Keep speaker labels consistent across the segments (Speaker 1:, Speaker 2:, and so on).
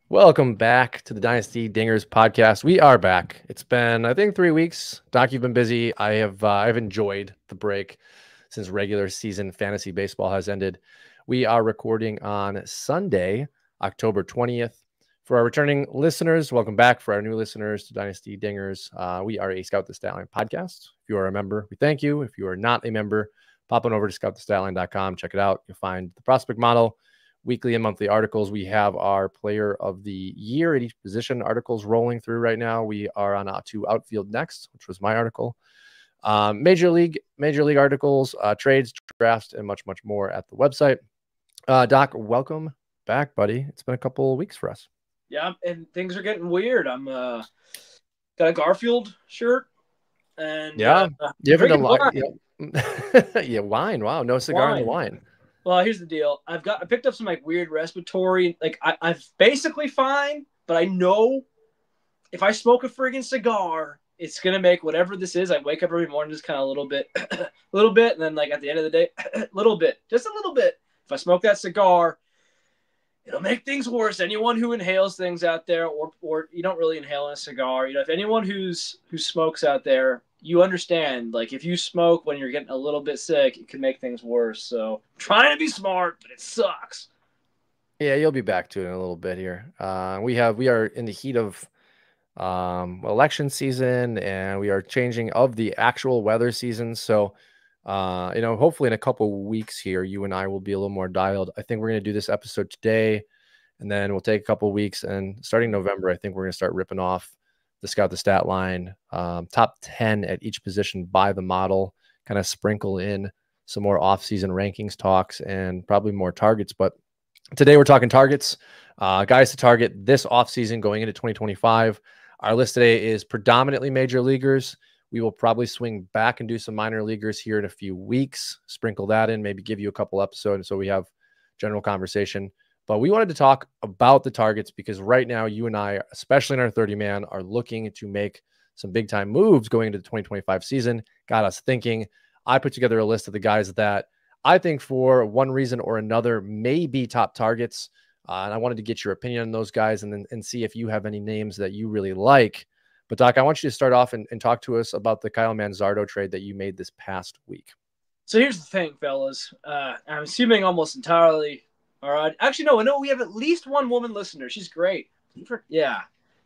Speaker 1: Welcome back to the Dynasty Dingers podcast. We are back. It's been, I think, 3 weeks. Doc, you've been busy. I've enjoyed the break since regular season fantasy baseball has ended. We are recording on Sunday, October 20th. For our returning listeners, welcome back. For our new listeners to Dynasty Dingers, we are a Scout the Statline podcast. If you are a member, we thank you. If you are not a member, pop on over to scoutthestatline.com. Check it out. You'll find the prospect model, weekly and monthly articles. We have our player of the year at each position articles rolling through right now. We are on to outfield next, which was my article. Major league articles, trades, drafts, and much more at the website. Doc, welcome back, buddy. It's been a couple of weeks for us.
Speaker 2: Yeah, and things are getting weird. I'm got a Garfield shirt, and
Speaker 1: you haven't done wine. Yeah, wine. Wow, no cigar in the wine.
Speaker 2: Well, here's the deal. I picked up some weird respiratory. I've basically fine, but I know if I smoke a friggin' cigar, it's gonna make whatever this is. I wake up every morning just kind of a little bit, and then at the end of the day, little bit, just a little bit. If I smoke that cigar, it'll make things worse. Anyone who inhales things out there, or you don't really inhale in a cigar, if anyone who smokes out there, you understand, if you smoke when you're getting a little bit sick, it can make things worse. So I'm trying to be smart, but it sucks.
Speaker 1: Yeah, you'll be back to it in a little bit here. We are in the heat of election season, and we are changing of the actual weather season. So, hopefully in a couple weeks here, you and I will be a little more dialed. I think we're going to do this episode today, and then we'll take a couple weeks, and starting November, I think we're going to start ripping off the Scout the Stat Line, top 10 at each position by the model, kind of sprinkle in some more off-season rankings talks and probably more targets. But today we're talking targets, guys to target this offseason going into 2025. Our list today is predominantly major leaguers. We will probably swing back and do some minor leaguers here in a few weeks, sprinkle that in, maybe give you a couple episodes so we have general conversation. But we wanted to talk about the targets because right now you and I, especially in our 30-man, are looking to make some big-time moves going into the 2025 season. Got us thinking. I put together a list of the guys that I think for one reason or another may be top targets. And I wanted to get your opinion on those guys and see if you have any names that you really like. But, Doc, I want you to start off and talk to us about the Kyle Manzardo trade that you made this past week.
Speaker 2: So here's the thing, fellas. I'm assuming almost entirely – all right. Actually, no, we have at least one woman listener. She's great. Yeah.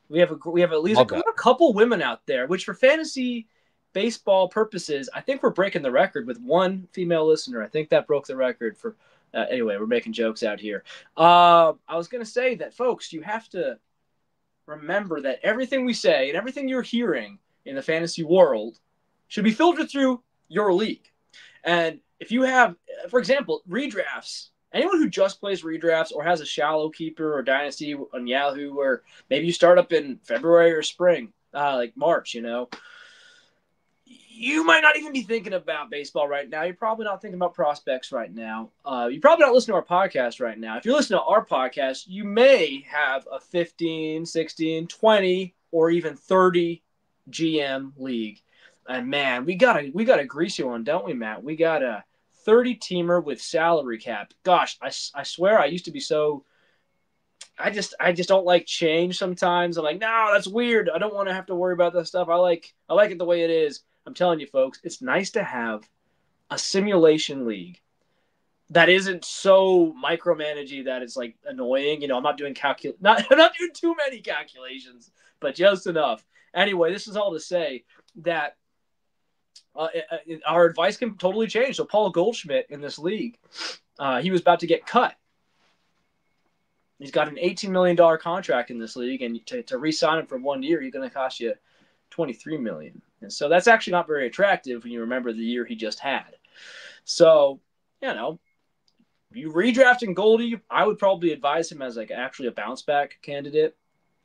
Speaker 2: We have at least a couple women out there, which for fantasy baseball purposes, I think we're breaking the record with one female listener. I think that broke the record for anyway, we're making jokes out here. I was going to say that, folks, you have to remember that everything we say and everything you're hearing in the fantasy world should be filtered through your league. And if you have, for example, redrafts, anyone who just plays redrafts or has a shallow keeper or dynasty on Yahoo, or maybe you start up in February or spring, like March, you might not even be thinking about baseball right now. You're probably not thinking about prospects right now. You're probably not listening to our podcast right now. If you're listening to our podcast, you may have a 15, 16, 20, or even 30 GM league. And man, we got a greasy one, don't we, Matt? We got a 30-teamer with salary cap. Gosh, I swear I used to be so I just don't like change sometimes. I'm like, no, that's weird. I don't want to have to worry about that stuff. I like it the way it is. I'm telling you, folks, it's nice to have a simulation league that isn't so micromanagey that it's annoying. I'm not doing I'm not doing too many calculations, but just enough. Anyway, this is all to say that our advice can totally change. So Paul Goldschmidt in this league, he was about to get cut. He's got an $18 million contract in this league, and to re-sign him for 1 year, he's going to cost you $23 million. And so that's actually not very attractive when you remember the year he just had. So, you redrafting Goldie, I would probably advise him as actually a bounce back candidate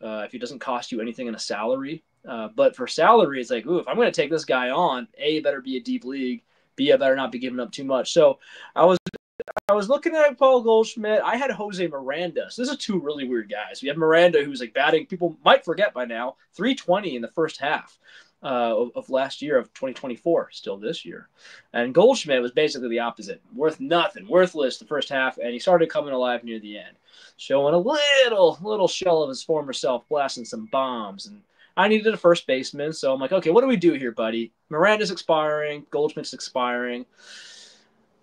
Speaker 2: if he doesn't cost you anything in a salary. But for salary, it's if I'm going to take this guy on, A, it better be a deep league. B, I better not be giving up too much. So I was looking at Paul Goldschmidt. I had Jose Miranda. So this is two really weird guys. We have Miranda, who's batting. People might forget by now, 320 in the first half. of last year, of 2024, still this year. And Goldschmidt was basically the opposite. Worth nothing, worthless the first half, and he started coming alive near the end, showing a little shell of his former self, blasting some bombs. And I needed a first baseman, so I'm like, okay, what do we do here, buddy? Miranda's expiring, Goldschmidt's expiring.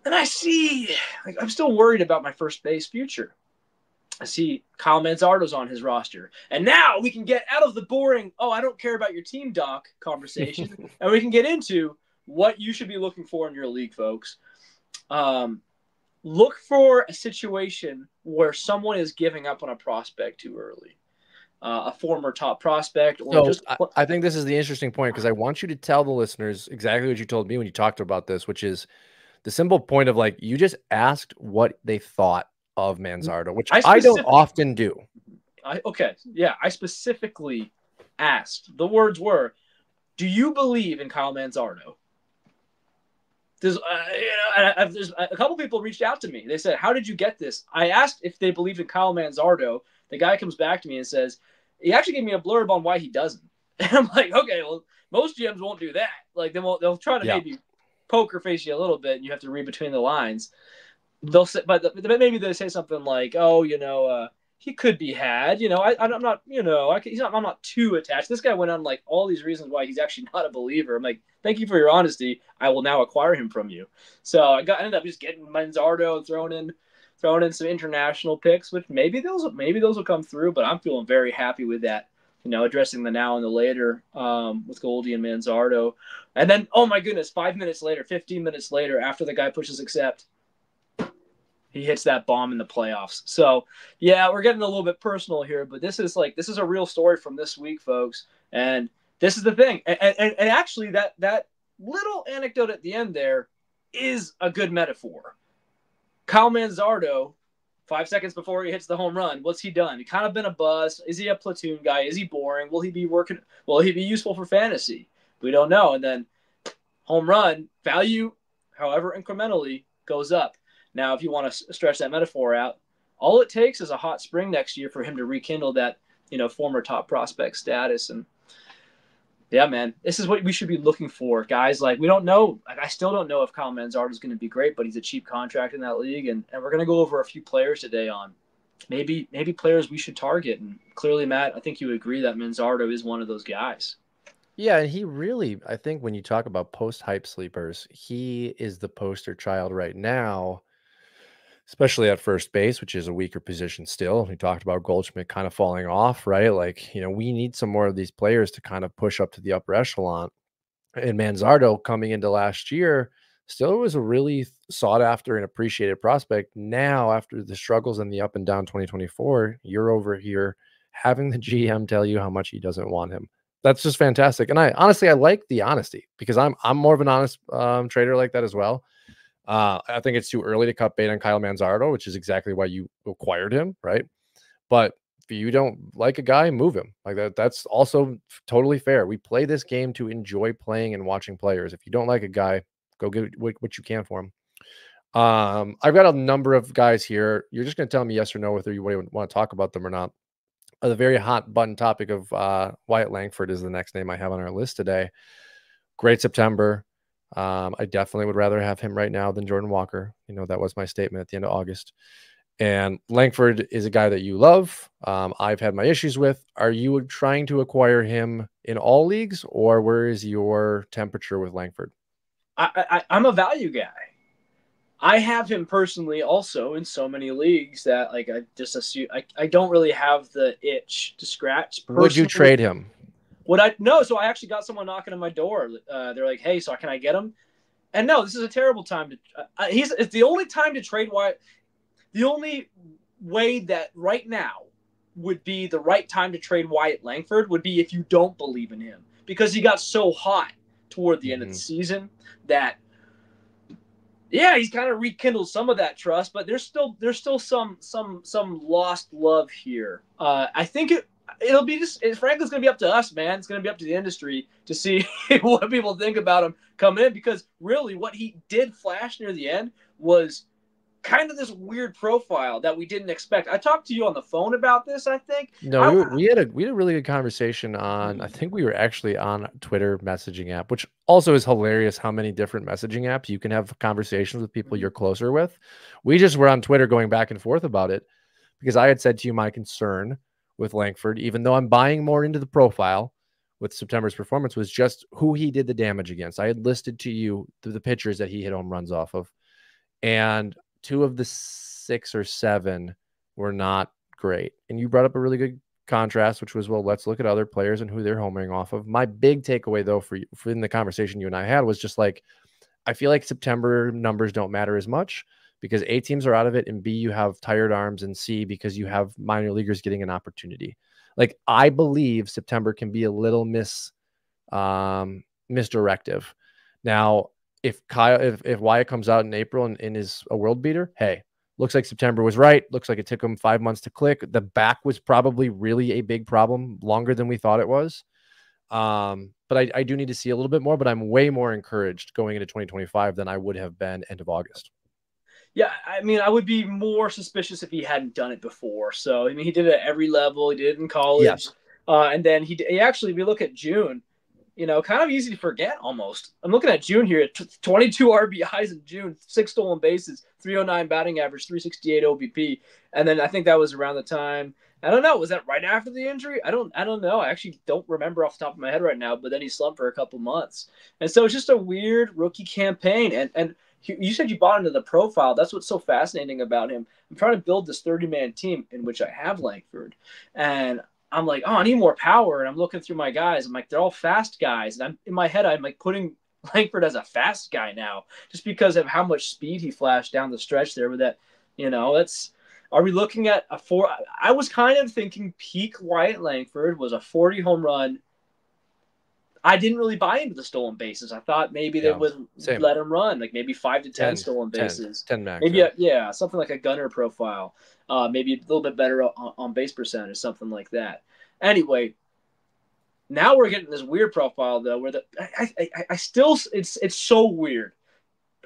Speaker 2: And I see, like, I'm still worried about my first base future. I see Kyle Manzardo's on his roster. And now we can get out of the boring, oh, I don't care about your team, Doc, conversation. And we can get into what you should be looking for in your league, folks. Look for a situation where someone is giving up on a prospect too early. A former top prospect, or
Speaker 1: so
Speaker 2: just.
Speaker 1: I think this is the interesting point, because I want you to tell the listeners exactly what you told me when you talked about this, which is the simple point of, like, you just asked what they thought of Manzardo, which I don't often do.
Speaker 2: I specifically asked. The words were, "Do you believe in Kyle Manzardo?" There's a couple people reached out to me. They said, "How did you get this?" I asked if they believed in Kyle Manzardo. The guy comes back to me and says, he actually gave me a blurb on why he doesn't. And I'm like, okay, well, most GMs won't do that. Like, they'll try to maybe poker face you a little bit, and you have to read between the lines. They'll say, but maybe they say something like, "Oh, he could be had." I'm not, I'm not too attached. This guy went on like all these reasons why he's actually not a believer. I'm like, thank you for your honesty. I will now acquire him from you. So I ended up just getting Manzardo and throwing in some international picks, which maybe those will come through. But I'm feeling very happy with that. Addressing the now and the later with Goldie and Manzardo. And then, oh my goodness, 5 minutes later, 15 minutes later, after the guy pushes accept, he hits that bomb in the playoffs. So, yeah, we're getting a little bit personal here, but this is a real story from this week, folks. And this is the thing. And actually, that little anecdote at the end there is a good metaphor. Kyle Manzardo, 5 seconds before he hits the home run, what's he done? He kind of been a bust. Is he a platoon guy? Is he boring? Will he be working? Will he be useful for fantasy? We don't know. And then home run value, however incrementally, goes up. Now, if you want to stretch that metaphor out, all it takes is a hot spring next year for him to rekindle that, former top prospect status. And yeah, man, this is what we should be looking for, guys. Like, we don't know. Like, I still don't know if Kyle Manzardo is going to be great, but he's a cheap contract in that league. And we're going to go over a few players today on maybe players we should target. And clearly, Matt, I think you agree that Manzardo is one of those guys.
Speaker 1: Yeah, and he really, I think when you talk about post-hype sleepers, he is the poster child right now, especially at first base, which is a weaker position still. We talked about Goldschmidt kind of falling off, right? Like, we need some more of these players to kind of push up to the upper echelon. And Manzardo, coming into last year, still was a really sought after and appreciated prospect. Now, after the struggles in the up and down 2024, you're over here having the GM tell you how much he doesn't want him. That's just fantastic. And I like the honesty, because I'm more of an honest trader like that as well. I think it's too early to cut bait on Kyle Manzardo, which is exactly why you acquired him, right? But if you don't like a guy, move him. Like that. That's also totally fair. We play this game to enjoy playing and watching players. If you don't like a guy, go get what you can for him. I've got a number of guys here. You're just going to tell me yes or no whether you want to talk about them or not. The very hot button topic of Wyatt Langford is the next name I have on our list today. Great September. I definitely would rather have him right now than Jordan Walker. That was my statement at the end of August. And Langford is a guy that you love. I've had my issues with. Are you trying to acquire him in all leagues, or where is your temperature with Langford?
Speaker 2: I'm a value guy. I have him personally also in so many leagues that, like, I just assume I don't really have the itch to scratch. Personally.
Speaker 1: Would you trade him?
Speaker 2: Would I? No. So I actually got someone knocking on my door. They're like, "Hey, so can I get him?" And no, this is a terrible time to. It's the only time to trade Wyatt. The only way that right now would be the right time to trade Wyatt Langford would be if you don't believe in him, because he got so hot toward the end of the season that. Yeah, he's kind of rekindled some of that trust, but there's still some lost love here. I think it'll be frankly, it's going to be up to us, man. It's going to be up to the industry to see what people think about him coming in, because really what he did flash near the end was kind of this weird profile that we didn't expect. I talked to you on the phone about this, I think.
Speaker 1: No, we had a really good conversation on, I think we were actually on Twitter messaging app, which also is hilarious how many different messaging apps you can have conversations with people you're closer with. We just were on Twitter going back and forth about it because I had said to you my concern with Langford, even though I'm buying more into the profile with September's performance, was just who he did the damage against. I had listed to you the pitchers that he hit home runs off of, and 2 of the 6 or 7 were not great. And you brought up a really good contrast, which was, well, let's look at other players and who they're homering off of. My big takeaway, though, for in the conversation you and I had was just like, I feel like September numbers don't matter as much because A, teams are out of it, and B, you have tired arms, and C, because you have minor leaguers getting an opportunity. Like, I believe September can be a little misdirective. Now, if Wyatt comes out in April and is a world beater, hey, looks like September was right. Looks like it took him 5 months to click. The back was probably really a big problem, longer than we thought it was. But I do need to see a little bit more, but I'm way more encouraged going into 2025 than I would have been end of August.
Speaker 2: Yeah, I mean, I would be more suspicious if he hadn't done it before. So, I mean, he did it at every level. He did it in college.
Speaker 1: Yes.
Speaker 2: And then he actually, if you look at June, kind of easy to forget almost. I'm looking at June here, 22 RBIs in June, 6 stolen bases, 309 batting average, 368 OBP. And then I think that was around the time, I don't know, was that right after the injury? I don't know. I actually don't remember off the top of my head right now, but then he slumped for a couple months. And so it's just a weird rookie campaign. And you said you bought into the profile. That's what's so fascinating about him. I'm trying to build this 30-man team in which I have Langford. And I'm like, oh, I need more power. And I'm looking through my guys. I'm like, they're all fast guys. And in my head, I'm like putting Langford as a fast guy now, just because of how much speed he flashed down the stretch there with that, are we looking at a 4? I was kind of thinking peak Wyatt Langford was a 40 home run. I didn't really buy into the stolen bases. I thought maybe they would let him run, like maybe 5 to 10 stolen bases.
Speaker 1: 10 max.
Speaker 2: Maybe, something like a gunner profile. Maybe a little bit better on base percentage, something like that. Anyway, now we're getting this weird profile, though, where I still, it's so weird.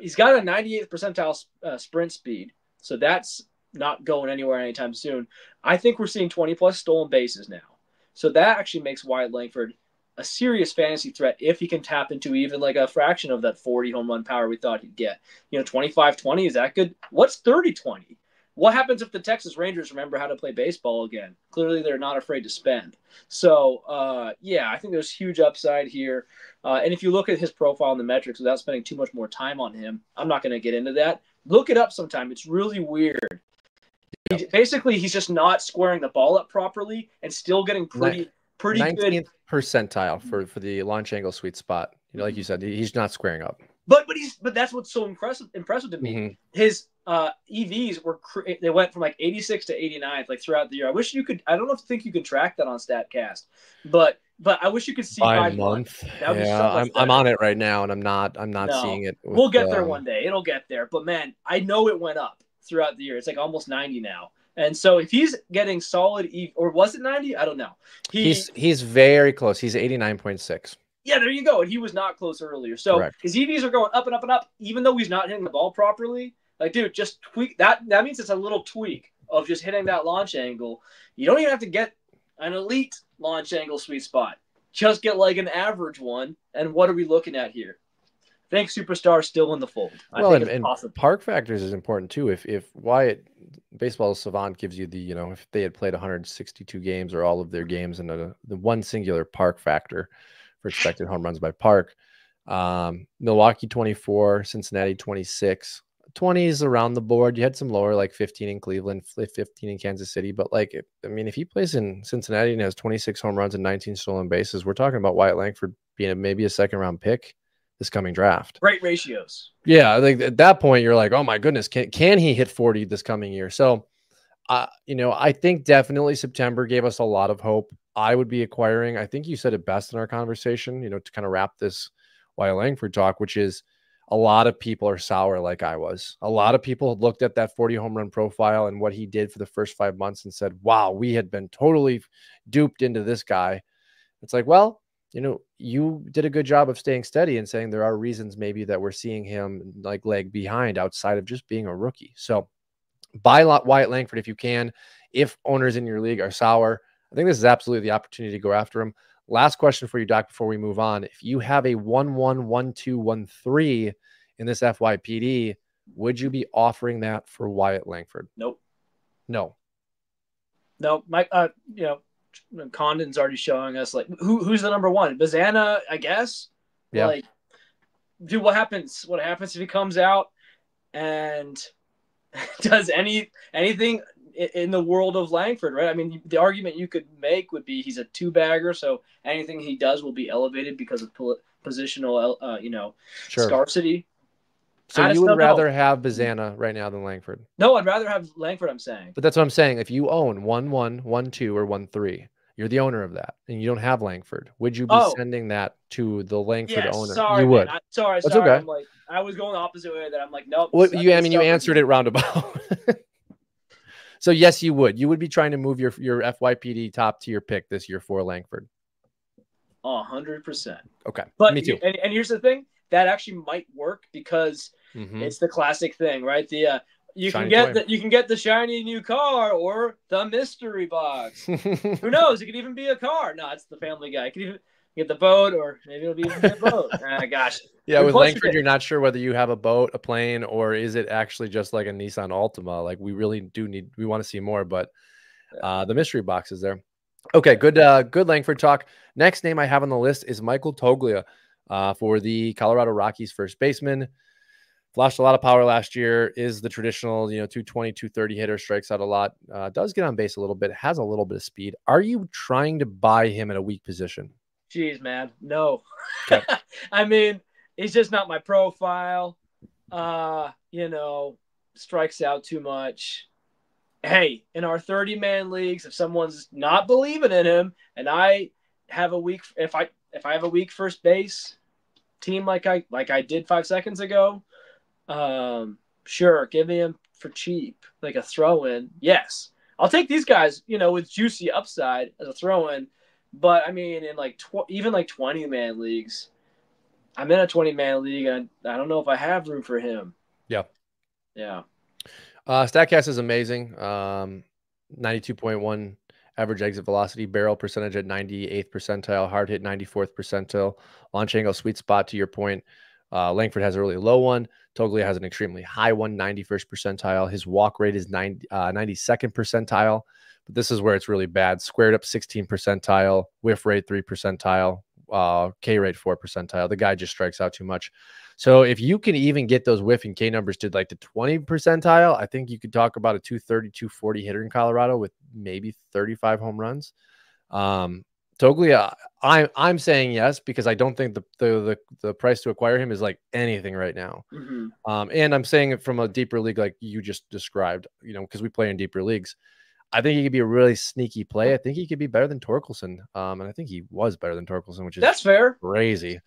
Speaker 2: He's got a 98th percentile sprint speed, so that's not going anywhere anytime soon. I think we're seeing 20-plus stolen bases now. So that actually makes Wyatt Langford a serious fantasy threat if he can tap into even like a fraction of that 40 home run power we thought he'd get. 25-20, is that good? What's 30-20? What happens if the Texas Rangers remember how to play baseball again? Clearly, they're not afraid to spend. So, I think there's huge upside here. And if you look at his profile and the metrics without spending too much more time on him, I'm not going to get into that. Look it up sometime. It's really weird. Basically, he's just not squaring the ball up properly and still getting pretty 19th good
Speaker 1: percentile for the launch angle sweet spot. Like you said, he's not squaring up.
Speaker 2: But that's what's so impressive to me. Mm-hmm. His EVs they went from like 86 to 89 like throughout the year. I wish you could. I don't think you can track that on Statcast, but I wish you could see by month.
Speaker 1: Yeah, I'm on it right now, and I'm not seeing it.
Speaker 2: We'll get there one day. It'll get there. But man, I know it went up throughout the year. It's like almost 90 now. And so if he's getting solid or was it 90? I don't know.
Speaker 1: He's very close. He's 89.6.
Speaker 2: Yeah, there you go. And he was not close earlier. So Correct. His EVs are going up and up and up, even though he's not hitting the ball properly. Like, dude, just tweak that. That means it's a little tweak of just hitting that launch angle. You don't even have to get an elite launch angle sweet spot. Just get like an average one. And what are we looking at here? I think superstar still in the fold.
Speaker 1: Well, and park factors is important too. If Wyatt Baseball Savant gives you the, if they had played 162 games or all of their games in the one singular park factor for expected home runs by park, Milwaukee 24, Cincinnati 26, 20s around the board. You had some lower, like 15 in Cleveland, 15 in Kansas City, but if he plays in Cincinnati and has 26 home runs and 19 stolen bases, we're talking about Wyatt Langford being maybe a second round pick this coming draft.
Speaker 2: Great ratios.
Speaker 1: Yeah, I think at that point you're like, oh my goodness, can he hit 40 this coming year? So, I think definitely September gave us a lot of hope. I would be acquiring. I think you said it best in our conversation, to kind of wrap this Wyatt Langford talk, which is a lot of people are sour like I was. A lot of people had looked at that 40 home run profile and what he did for the first 5 months and said, wow, we had been totally duped into this guy. It's like, well, you did a good job of staying steady and saying there are reasons maybe that we're seeing him like lag behind outside of just being a rookie. So buy Wyatt Langford if you can. If owners in your league are sour, I think this is absolutely the opportunity to go after him. Last question for you, Doc, before we move on. If you have a 1-1, 1-2, 1-3 in this FYPD, would you be offering that for Wyatt Langford?
Speaker 2: Nope.
Speaker 1: No.
Speaker 2: Mike, Condon's already showing us like who's the number one? Bazana, I guess.
Speaker 1: Yeah.
Speaker 2: Like, dude, what happens? What happens if he comes out and does anything in the world of Langford, right? I mean, the argument you could make would be he's a two-bagger, so anything he does will be elevated because of positional, scarcity.
Speaker 1: So you would rather have Bazana right now than Langford?
Speaker 2: No, I'd rather have Langford, I'm saying.
Speaker 1: But that's what I'm saying. If you own 1-1, 1-2, or 1-3, you're the owner of that, and you don't have Langford, would you be sending that to the Langford owner?
Speaker 2: Sorry,
Speaker 1: you would.
Speaker 2: Sorry.
Speaker 1: Okay.
Speaker 2: I'm like, I was going the opposite way that I'm like, nope.
Speaker 1: Well, you answered it roundabout. So yes, you would. You would be trying to move your FYPD top tier pick this year for Langford.
Speaker 2: 100%.
Speaker 1: Okay.
Speaker 2: But
Speaker 1: me too.
Speaker 2: And here's the thing. That actually might work because it's the classic thing, right? You can get the shiny new car or the mystery box. Who knows? It could even be a car. No, it's the Family Guy. It could even get the boat, or maybe it'll be a boat. Gosh.
Speaker 1: Yeah, with Langford, you're not sure whether you have a boat, a plane, or is it actually just like a Nissan Altima? Like we really we want to see more, but the mystery box is there. Okay, good Langford talk. Next name I have on the list is Michael Toglia for the Colorado Rockies first baseman. Flashed a lot of power last year, is the traditional, 220, 230 hitter, strikes out a lot, does get on base a little bit, has a little bit of speed. Are you trying to buy him at a weak position?
Speaker 2: Jeez, man. No.
Speaker 1: Okay.
Speaker 2: I mean, he's just not my profile. Strikes out too much. Hey, in our 30-man leagues, if someone's not believing in him and I have a weak if I have a weak first base team like I did 5 seconds ago, sure, give me him for cheap, like a throw-in. Yes. I'll take these guys, with juicy upside as a throw-in. But I mean, in even 20-man leagues, I'm in a 20-man league, and I don't know if I have room for him.
Speaker 1: Yeah.
Speaker 2: Yeah.
Speaker 1: Statcast is amazing. 92.1 average exit velocity, barrel percentage at 98th percentile, hard hit 94th percentile, launch angle sweet spot to your point. Langford has a really low one. Toglia has an extremely high one, 91st percentile. His walk rate is 92nd percentile. But this is where it's really bad. Squared up 16 percentile, whiff rate 3 percentile, K rate 4 percentile. The guy just strikes out too much. So if you can even get those whiff and K numbers to like the 20 percentile, I think you could talk about a 230, 240 hitter in Colorado with maybe 35 home runs. Toglia, I'm saying yes, because I don't think the price to acquire him is like anything right now. And I'm saying it from a deeper league like you just described, because we play in deeper leagues. I think he could be a really sneaky play. I think he could be better than Torkelson. And I think he was better than Torkelson, which is
Speaker 2: that's fair.
Speaker 1: Crazy.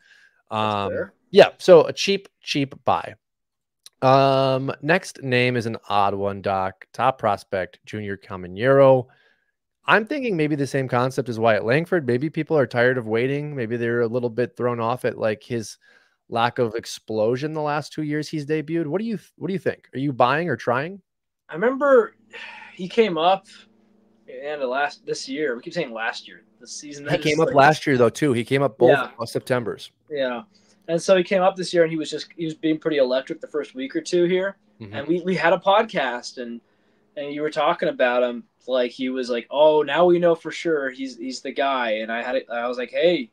Speaker 2: That's fair.
Speaker 1: Yeah. So a cheap buy. Next name is an odd one, Doc. Top prospect, Junior Caminero. I'm thinking maybe the same concept as Wyatt Langford. Maybe people are tired of waiting. Maybe they're a little bit thrown off at like his lack of explosion the last 2 years he's debuted. What do you think? Are you buying or trying?
Speaker 2: I remember he came up this year. We keep saying last year. The season
Speaker 1: he came up last year though too. He came up both Septembers.
Speaker 2: Yeah, and so he came up this year, and he was being pretty electric the first week or two here. And we had a podcast, and you were talking about him like he was like, oh, now we know for sure he's the guy. And I was like, hey,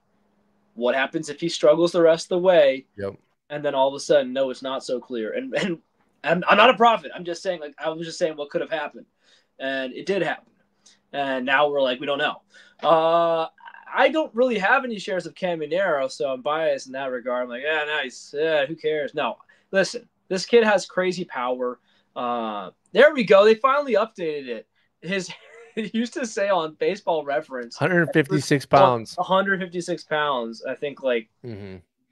Speaker 2: what happens if he struggles the rest of the way?
Speaker 1: Yep.
Speaker 2: And then all of a sudden, no, it's not so clear. And I'm not a prophet. I'm just saying, I was just saying what could have happened, and it did happen. And now we're like, we don't know. I don't really have any shares of Caminero, so I'm biased in that regard. I'm like, yeah, nice. Yeah, who cares? No, listen, this kid has crazy power. There we go. They finally updated it. It used to say on Baseball Reference,
Speaker 1: 156 pounds.
Speaker 2: 156 pounds. I think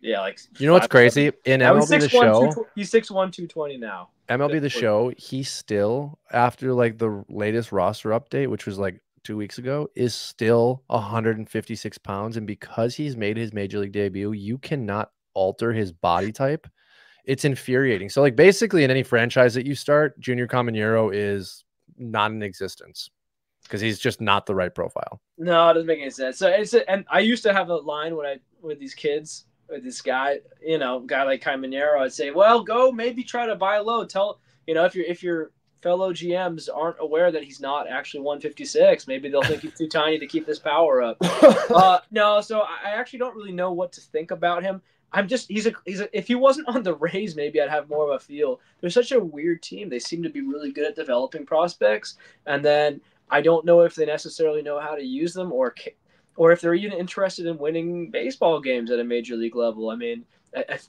Speaker 2: yeah, like
Speaker 1: what's crazy? In MLB The Show,
Speaker 2: he's 6'1", 220 now.
Speaker 1: MLB The Show, he still, after like the latest roster update, which was like 2 weeks ago, is still 156 pounds. And because he's made his major league debut, you cannot alter his body type. It's infuriating. So, like, basically in any franchise that you start, Junior Caminero is not in existence because he's just not the right profile.
Speaker 2: No, it doesn't make any sense. So and I used to have a line with these kids, with this guy, guy like Caminero. I'd say, well, go maybe try to buy low. Tell if your fellow GMs aren't aware that he's not actually 156, maybe they'll think he's too tiny to keep this power up. No, so I actually don't really know what to think about him. He's a if he wasn't on the Rays, maybe I'd have more of a feel. They're such a weird team. They seem to be really good at developing prospects, and then I don't know if they necessarily know how to use them, or if they're even interested in winning baseball games at a major league level. I mean,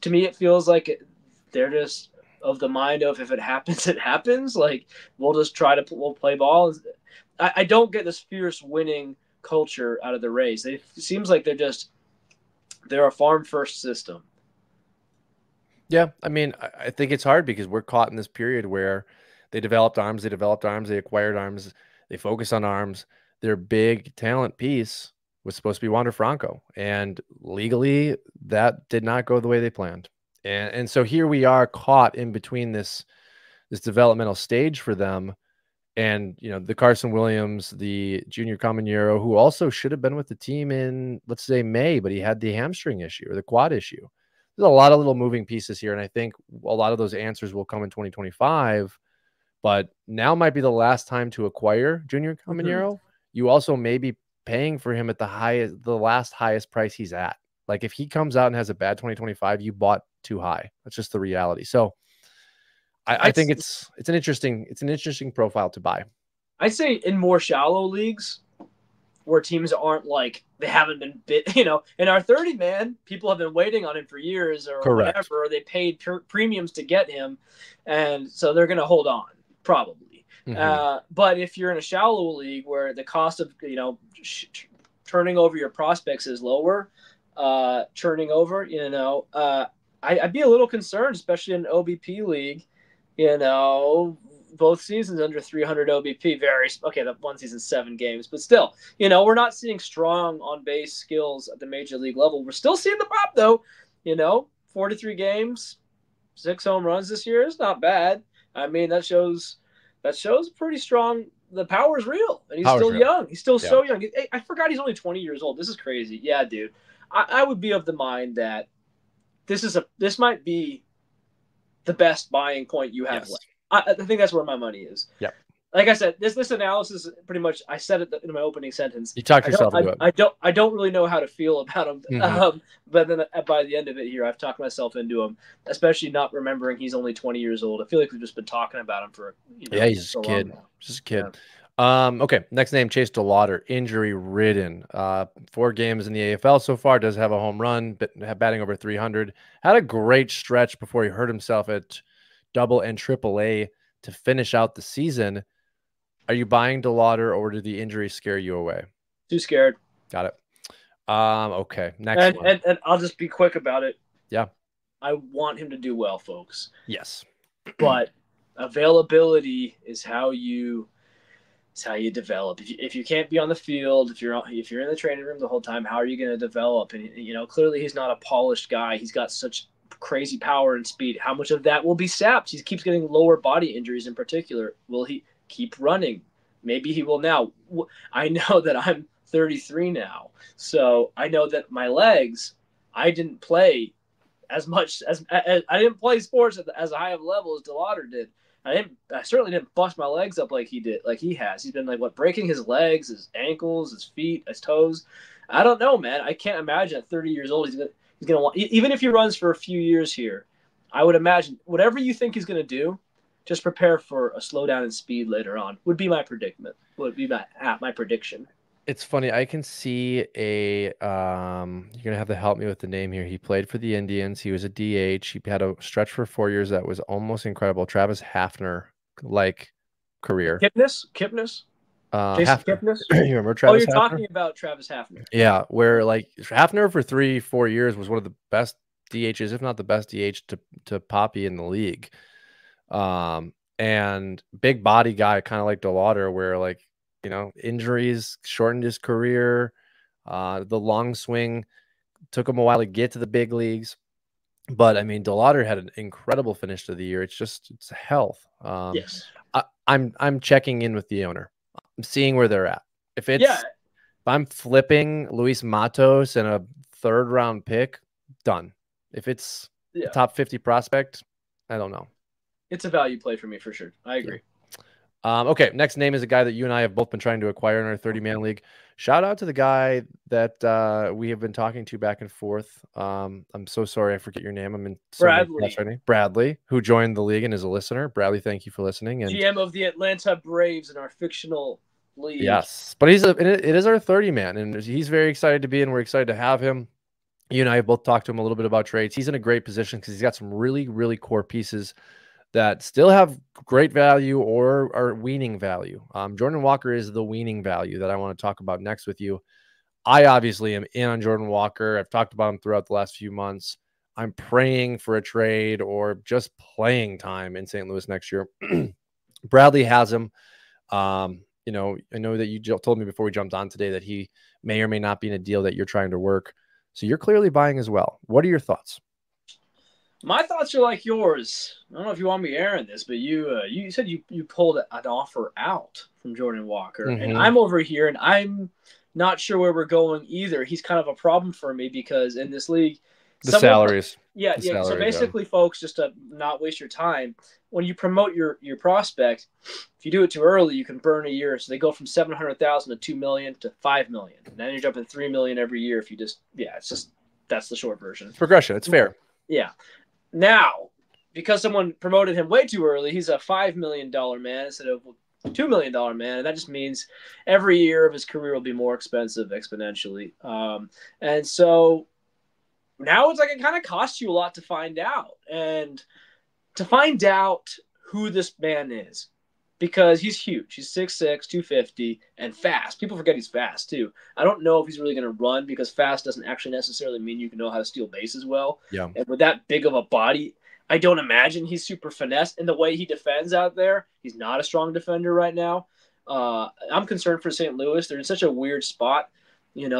Speaker 2: to me, it feels like they're just of the mind of, if it happens, it happens. Like, we'll just we'll play ball. I don't get this fierce winning culture out of the Rays. It seems like they're a farm first system.
Speaker 1: Yeah, I mean, I think it's hard because we're caught in this period where they developed arms, they acquired arms, they focus on arms. Their big talent piece was supposed to be Wander Franco, and legally that did not go the way they planned. And so here we are caught in between this developmental stage for them, and the Carson Williams, the Junior Caminero, who also should have been with the team in, let's say, May, but he had the hamstring issue or the quad issue. There's a lot of little moving pieces here, and I think a lot of those answers will come in 2025. But now might be the last time to acquire Junior Caminero. Mm-hmm. You also may be paying for him at the last highest price he's at. Like, if he comes out and has a bad 2025, you bought too high. That's just the reality. So I think it's an interesting profile to buy.
Speaker 2: I'd say in more shallow leagues where teams aren't like, they haven't been bit, in our 30-man, people have been waiting on him for years or
Speaker 1: Correct.
Speaker 2: whatever, or they paid premiums to get him. And so they're going to hold on probably. Mm-hmm. But if you're in a shallow league where the cost of, turning over your prospects is lower, churning over, I'd be a little concerned, especially in an OBP league. Both seasons under 300 OBP. That one season 7 games, but still, we're not seeing strong on base skills at the major league level. We're still seeing the pop though. 43 games, 6 home runs this year is not bad. I mean, that shows pretty strong. The power is real, and he's still young. He's still so young. I forgot he's only 20 years old. This is crazy. Yeah, dude. I would be of the mind that this might be the best buying point you have left. I think that's where my money is.
Speaker 1: Yep.
Speaker 2: Like I said, this analysis pretty much, I said it in my opening sentence.
Speaker 1: You talked yourself into it.
Speaker 2: I don't really know how to feel about him. Mm-hmm. But then by the end of it here, I've talked myself into him, especially not remembering he's only 20 years old. I feel like we've just been talking about him for
Speaker 1: he's just a kid. Just a kid. Yeah. Okay, next name, Chase Delauter, injury-ridden. 4 games in the AFL so far, does have a home run, but batting over 300. Had a great stretch before he hurt himself at Double and Triple A to finish out the season. Are you buying Delauter, or did the injury scare you away?
Speaker 2: Too scared.
Speaker 1: Got it. Okay, next one.
Speaker 2: And I'll just be quick about it.
Speaker 1: Yeah.
Speaker 2: I want him to do well, folks.
Speaker 1: Yes.
Speaker 2: But availability is how you develop. If you can't be on the field, if you're in the training room the whole time, how are you going to develop? And clearly he's not a polished guy. He's got such crazy power and speed. How much of that will be sapped? He keeps getting lower body injuries in particular. Will he keep running? Maybe he will now. I know that I'm 33 now, so I know that my legs, I didn't play as much as I didn't play sports at as high of a level as Delauter did. I certainly didn't bust my legs up like he did, like he has. He's been breaking his legs, his ankles, his feet, his toes. I don't know, man. I can't imagine at 30 years old he's gonna want, even if he runs for a few years here. I would imagine whatever you think he's gonna do, just prepare for a slowdown in speed later on. Would be my predicament. Would be my prediction.
Speaker 1: It's funny. I can see you're going to have to help me with the name here. He played for the Indians. He was a DH. He had a stretch for 4 years that was almost incredible. Travis Hafner, career.
Speaker 2: Kipnis? Jason Kipnis?
Speaker 1: You remember Travis
Speaker 2: Hafner? Talking about Travis Hafner.
Speaker 1: Yeah, where Hafner for 3-4 years was one of the best DHs, if not the best DH to Poppy in the league. And big body guy, kind of like Delauter, where injuries shortened his career. The long swing took him a while to get to the big leagues. But I mean, Delauter had an incredible finish to the year. It's health.
Speaker 2: Yes.
Speaker 1: I'm checking in with the owner. I'm seeing where they're at. If I'm flipping Luis Matos and a 3rd round pick, done. If it's a top 50 prospect, I don't know.
Speaker 2: It's a value play for me for sure. I agree.
Speaker 1: Okay, next name is a guy that you and I have both been trying to acquire in our 30-man league. Shout out to the guy that we have been talking to back and forth. I'm so sorry I forget your name. I'm in so Bradley, who joined the league and is a listener. Bradley, thank you for listening. And
Speaker 2: GM of the Atlanta Braves in our fictional league.
Speaker 1: Yes, but it is our 30-man, and he's very excited to be in. We're excited to have him. You and I have both talked to him a little bit about trades. He's in a great position because he's got some really, really core pieces that still have great value or are weaning value. Jordan Walker is the weaning value that I want to talk about next with you. I obviously am in on Jordan Walker. I've talked about him throughout the last few months. I'm praying for a trade or just playing time in St. Louis next year. Bradley has him. I know that you told me before we jumped on today that he may or may not be in a deal that you're trying to work. So you're clearly buying as well. What are your thoughts?
Speaker 2: My thoughts are like yours. I don't know if you want me airing this, but you said you pulled an offer out from Jordan Walker, and I'm over here, and I'm not sure where we're going either. He's kind of a problem for me because in this league,
Speaker 1: salaries.
Speaker 2: So basically, folks, just to not waste your time, when you promote your prospect, if you do it too early, you can burn a year. So they go from 700,000 to 2 million to 5 million. And then you're jumping 3 million every year if you that's the short version.
Speaker 1: It's progression. It's fair.
Speaker 2: Yeah. Now, because someone promoted him way too early, he's a $5 million man instead of a $2 million man. And that just means every year of his career will be more expensive exponentially. And so now it's like it kind of costs you a lot to find out. And to find out who this man is, because he's huge. He's 6'6", 250, and fast. People forget he's fast, too. I don't know if he's really going to run because fast doesn't actually necessarily mean you can know how to steal bases well.
Speaker 1: Yeah.
Speaker 2: And with that big of a body, I don't imagine he's super finesse. And the way he defends out there, he's not a strong defender right now. I'm concerned for St. Louis. They're in such a weird spot.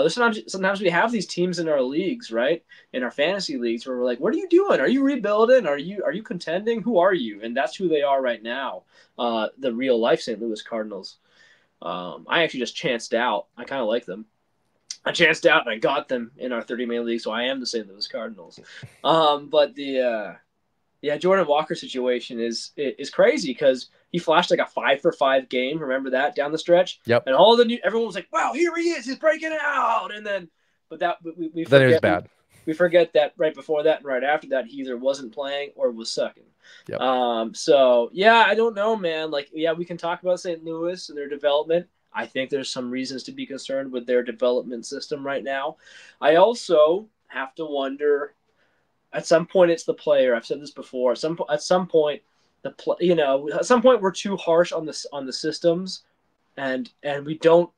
Speaker 2: Sometimes we have these teams in our leagues, right? In our fantasy leagues where we're like, what are you doing? Are you rebuilding? Are you contending? Who are you? And that's who they are right now. The real life St. Louis Cardinals. I actually just chanced out. I kind of like them. I chanced out and I got them in our 30-man league, so I am the St. Louis Cardinals. But the Jordan Walker situation is crazy because he flashed like a 5-for-5 game. Remember that down the stretch?
Speaker 1: Yep.
Speaker 2: And everyone was like, "Wow, here he is! He's breaking out!" And then, but that we forget,
Speaker 1: then it was bad.
Speaker 2: We forget that right before that and right after that, he either wasn't playing or was sucking.
Speaker 1: Yep.
Speaker 2: So yeah, I don't know, man. Like, yeah, we can talk about St. Louis and their development. I think there's some reasons to be concerned with their development system right now. I also have to wonder. At some point, it's the player. I've said this before. At some point, we're too harsh on the systems, and we don't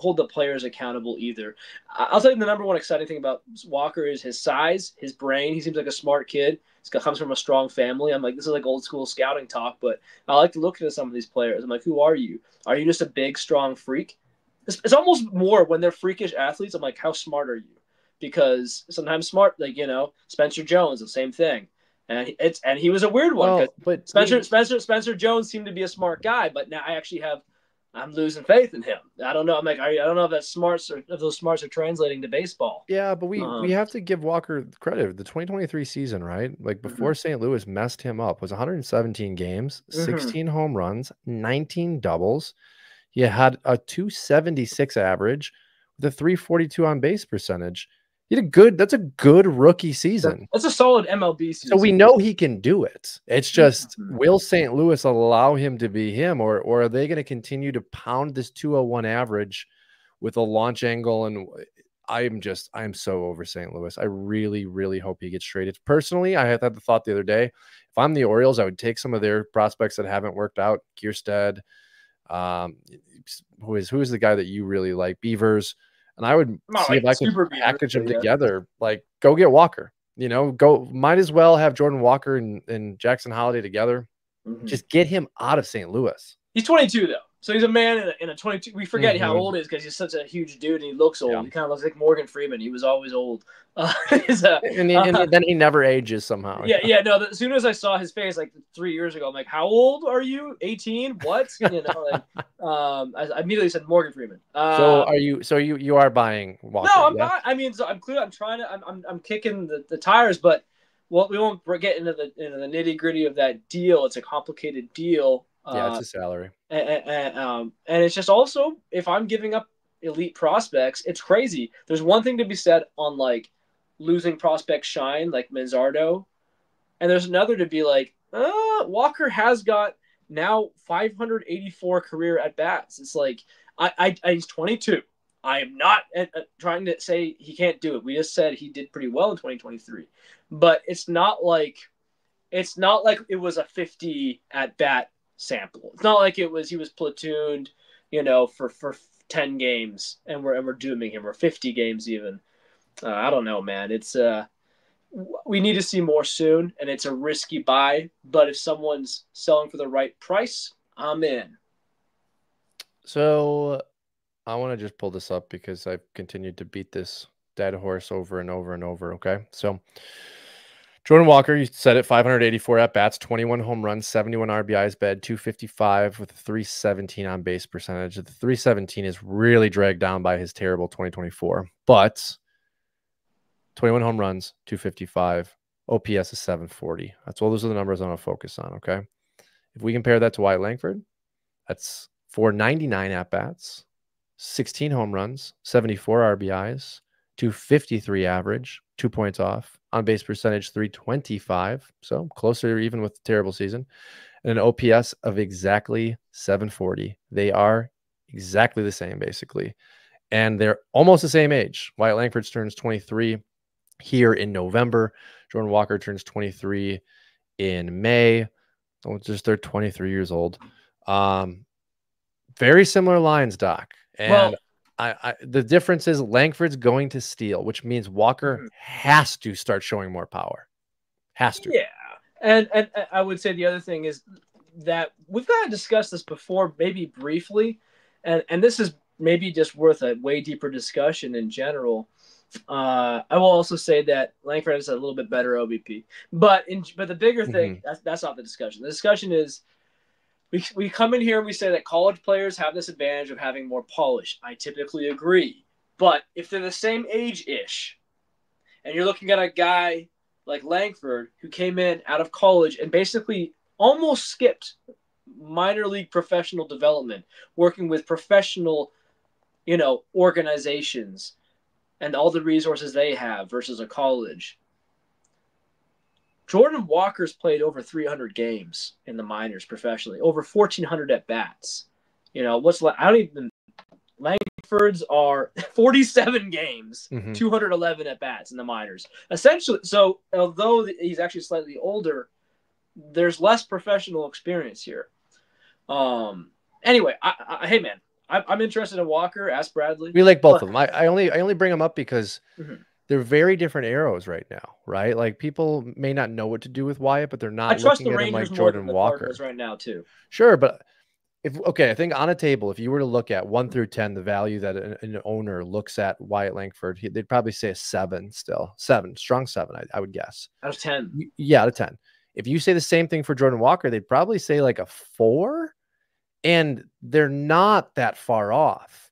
Speaker 2: hold the players accountable either. I'll tell you the number one exciting thing about Walker is his size, his brain. He seems like a smart kid. He comes from a strong family. I'm like, this is like old school scouting talk, but I like to look at some of these players. I'm like, who are you? Are you just a big, strong freak? It's almost more when they're freakish athletes. I'm like, how smart are you? Because sometimes smart, Spencer Jones, the same thing, and he was a weird one. But Spencer Jones seemed to be a smart guy, but now I'm losing faith in him. I don't know. I'm like, I don't know if those smarts are translating to baseball.
Speaker 1: Yeah, but we have to give Walker credit. The 2023 season, right? Like before St. Louis messed him up, was 117 games, 16 home runs, 19 doubles. He had a 276 average with a 342 on base percentage. That's a good rookie season.
Speaker 2: That's a solid MLB season.
Speaker 1: So we know he can do it. It's just, will St. Louis allow him to be him, or are they going to continue to pound this 201 average with a launch angle? And I'm so over St. Louis. I really, really hope he gets traded. Personally, I had the thought the other day, if I'm the Orioles, I would take some of their prospects that haven't worked out. Kierstead, who is the guy that you really like? Beavers. And I would see if I could package them together. Like, go get Walker. Might as well have Jordan Walker and Jackson Holiday together. Just get him out of St. Louis.
Speaker 2: He's 22 though, So he's a man in a 22. We forget how
Speaker 1: Mhm.
Speaker 2: old he is because he's such a huge dude and he looks
Speaker 1: Yeah.
Speaker 2: old. He kind of looks like Morgan Freeman. He was always old.
Speaker 1: And then he never ages somehow.
Speaker 2: Yeah. No, as soon as I saw his face like 3 years ago, I'm like, how old are you? 18? What? I immediately said Morgan Freeman.
Speaker 1: So you are buying Walker?
Speaker 2: No, I'm
Speaker 1: yes?
Speaker 2: not. I mean, so I'm clear. I'm trying to. I'm kicking the tires, but we won't get into the nitty gritty of that deal. It's a complicated deal.
Speaker 1: Yeah, it's a salary.
Speaker 2: And it's just also, if I'm giving up elite prospects, it's crazy. There's one thing to be said on like losing prospect shine, like Manzardo, and there's another to be like, Walker has got now 584 career at bats. It's like he's 22. I am not trying to say he can't do it. We just said he did pretty well in 2023, but it's not like it was a 50 at bat sample. It's not like he was platooned, for 10 games and we're dooming him, or 50 games even. I don't know, man. It's we need to see more soon, and it's a risky buy. But if someone's selling for the right price, I'm in.
Speaker 1: So I want to just pull this up because I've continued to beat this dead horse over and over and over. Okay. So Jordan Walker, you said it, 584 at bats, 21 home runs, 71 RBIs, bed 255 with a 317 on base percentage. The 317 is really dragged down by his terrible 2024, but 21 home runs, 255, OPS is 740. Those are the numbers I want to focus on. Okay. If we compare that to Wyatt Langford, that's 499 at bats, 16 home runs, 74 RBIs, 253 average, 2 points off. On base percentage, 325. So closer even with the terrible season. And an OPS of exactly 740. They are exactly the same, basically. And they're almost the same age. Wyatt Langford turns 23 here in November. Jordan Walker turns 23 in May. They're 23 years old. Very similar lines, Doc. And the difference is Langford's going to steal, which means Walker has to start showing more power. Has to.
Speaker 2: Yeah. And I would say the other thing is that we've got to discuss this before, maybe briefly. And this is maybe just worth a way deeper discussion in general. I will also say that Langford has a little bit better OBP. But the bigger thing, that's not the discussion. The discussion is, we come in here and we say that college players have this advantage of having more polish. I typically agree. But if they're the same age-ish, and you're looking at a guy like Langford who came in out of college and basically almost skipped minor league professional development, working with professional, organizations and all the resources they have versus a college. Jordan Walker's played over 300 games in the minors professionally, over 1,400 at bats. Langford's are 47 games, 211 at bats in the minors. Essentially, so although he's actually slightly older, there's less professional experience here. Anyway, hey man, I'm interested in Walker. Ask Bradley.
Speaker 1: We like both of them. I only bring them up because they're very different arrows right now, right? Like people may not know what to do with Wyatt, but they're not.
Speaker 2: I trust the
Speaker 1: looking at him
Speaker 2: Rangers
Speaker 1: like
Speaker 2: more
Speaker 1: Jordan
Speaker 2: than the
Speaker 1: Walker
Speaker 2: Cardinals right now too.
Speaker 1: Sure, but I think on a table, if you were to look at 1 through 10, the value that an owner looks at Wyatt Langford, they'd probably say a 7 still. 7, strong 7, I would guess.
Speaker 2: Out of 10.
Speaker 1: Yeah, out of 10. If you say the same thing for Jordan Walker, they'd probably say like a 4, and they're not that far off.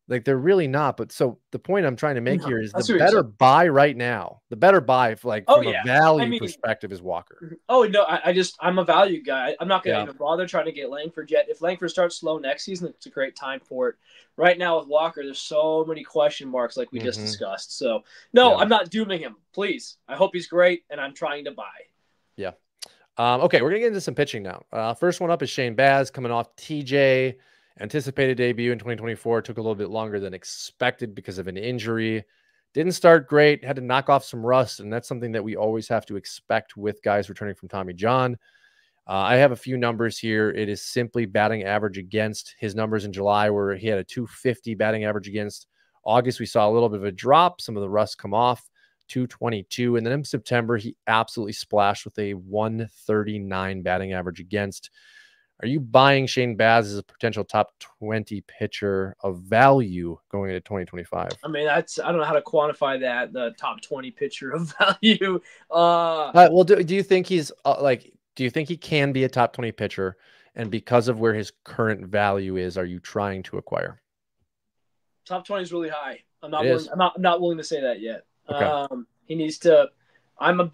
Speaker 1: Like they're really not. But so the point I'm trying to make here is the better buy right now. The better buy from a value perspective is Walker.
Speaker 2: Oh no, I'm a value guy. I'm not gonna even bother trying to get Langford yet. If Langford starts slow next season, it's a great time for it. Right now with Walker, there's so many question marks like we just discussed. So I'm not dooming him. Please. I hope he's great and I'm trying to buy.
Speaker 1: Yeah. Okay, we're gonna get into some pitching now. First one up is Shane Baz coming off TJ. Anticipated debut in 2024, took a little bit longer than expected because of an injury. Didn't start great, had to knock off some rust, and that's something that we always have to expect with guys returning from Tommy John. I have a few numbers here. It is simply batting average against. His numbers in July where he had a 250 batting average against. August, we saw a little bit of a drop. Some of the rust come off, 222. And then in September, he absolutely splashed with a 139 batting average against. Are you buying Shane Baz as a potential top 20 pitcher of value going into 2025?
Speaker 2: I mean, I don't know how to quantify that, the top 20 pitcher of value.
Speaker 1: Well, do you think he's do you think he can be a top 20 pitcher? And because of where his current value is, are you trying to acquire?
Speaker 2: Top 20 is really high. I'm not willing to say that yet.
Speaker 1: Okay.
Speaker 2: He needs to. I love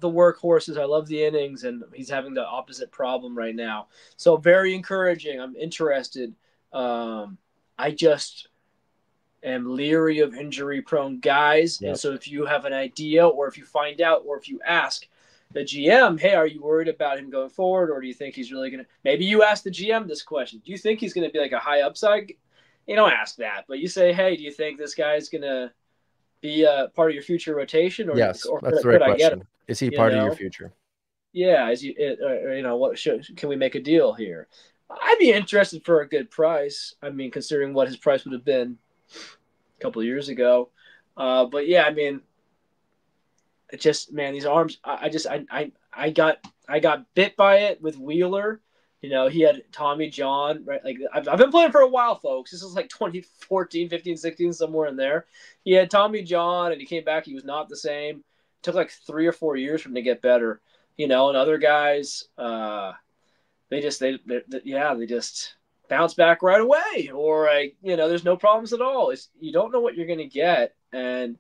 Speaker 2: the workhorses. I love the innings, and he's having the opposite problem right now. So very encouraging. I'm interested. I just am leery of injury-prone guys.
Speaker 1: Yep.
Speaker 2: And so if you have an idea, or if you find out, or if you ask the GM, hey, are you worried about him going forward, or do you think he's really going to – maybe you ask the GM this question. Do you think he's going to be like a high upside? You don't ask that, but you say, hey, do you think this guy's going to be a part of your future rotation? Or,
Speaker 1: yes,
Speaker 2: or
Speaker 1: that's the right question. Is he part
Speaker 2: of
Speaker 1: your future?
Speaker 2: Yeah. Can we make a deal here? I'd be interested for a good price. I mean, considering what his price would have been a couple of years ago. But yeah, I mean, it just, man, these arms, I got bit by it with Wheeler. You know, he had Tommy John, right? Like, I've been playing for a while, folks. This is like 2014, 15, 16, somewhere in there. He had Tommy John, and he came back. He was not the same. It took like 3 or 4 years for him to get better. You know, and other guys, they just bounce back right away. Or, there's no problems at all. You don't know what you're going to get. And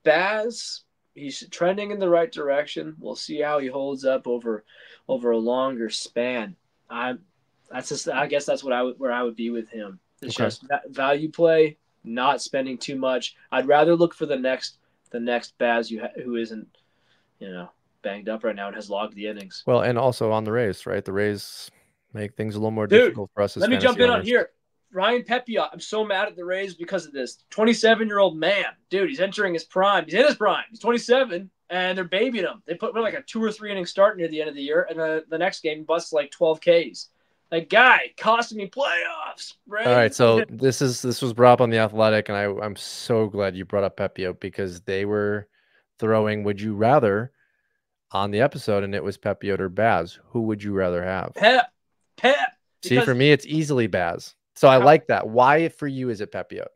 Speaker 2: Baz, he's trending in the right direction. We'll see how he holds up over a longer span. I guess that's where I would be with him. It's just value play, not spending too much. I'd rather look for the next Baz who isn't, banged up right now and has logged the innings.
Speaker 1: Well, and also on the Rays, right? The Rays make things a little more difficult for us.
Speaker 2: Let me jump in on here. Ryan Pepiot, I'm so mad at the Rays because of this. 27-year-old man, dude, he's entering his prime. He's in his prime. He's 27. And they're babying him. They put like a 2 or 3 inning start near the end of the year, and the next game busts like 12 Ks. That guy costing me playoffs. Right?
Speaker 1: All right, so this was brought up on The Athletic, and I'm so glad you brought up Pepiot because they were throwing "Would you rather" on the episode, and it was Pepiot or Baz. Who would you rather have?
Speaker 2: Pep.
Speaker 1: See, for me, it's easily Baz. So I like that. Why for you is it Pepiot?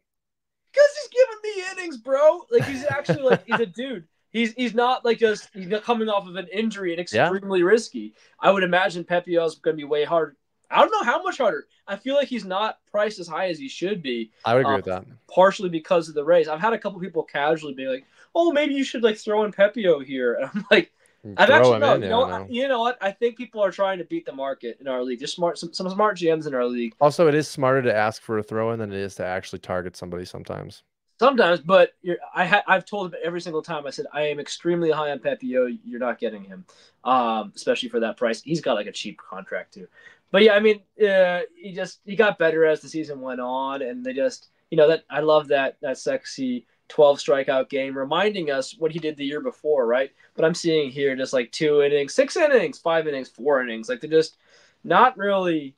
Speaker 2: Because he's giving the innings, bro. Like, he's actually like he's a dude. He's not like he's coming off of an injury and extremely risky. I would imagine Pepiot's going to be way harder. I don't know how much harder. I feel like he's not priced as high as he should be.
Speaker 1: I would agree with that.
Speaker 2: Partially because of the Rays. I've had a couple people casually be like, "Oh, maybe you should like throw in Pepiot here." And I'm like, you know what? I think people are trying to beat the market in our league. There's some smart GMs in our league.
Speaker 1: Also, it is smarter to ask for a throw in than it is to actually target somebody sometimes.
Speaker 2: Sometimes, but I've told him every single time. I said I am extremely high on Pepiot. You're not getting him, especially for that price. He's got like a cheap contract too. But yeah, I mean, he got better as the season went on, and they just that I love that sexy 12 strikeout game, reminding us what he did the year before, right? But I'm seeing here just like 2 innings, 6 innings, 5 innings, 4 innings. Like, they're just not really.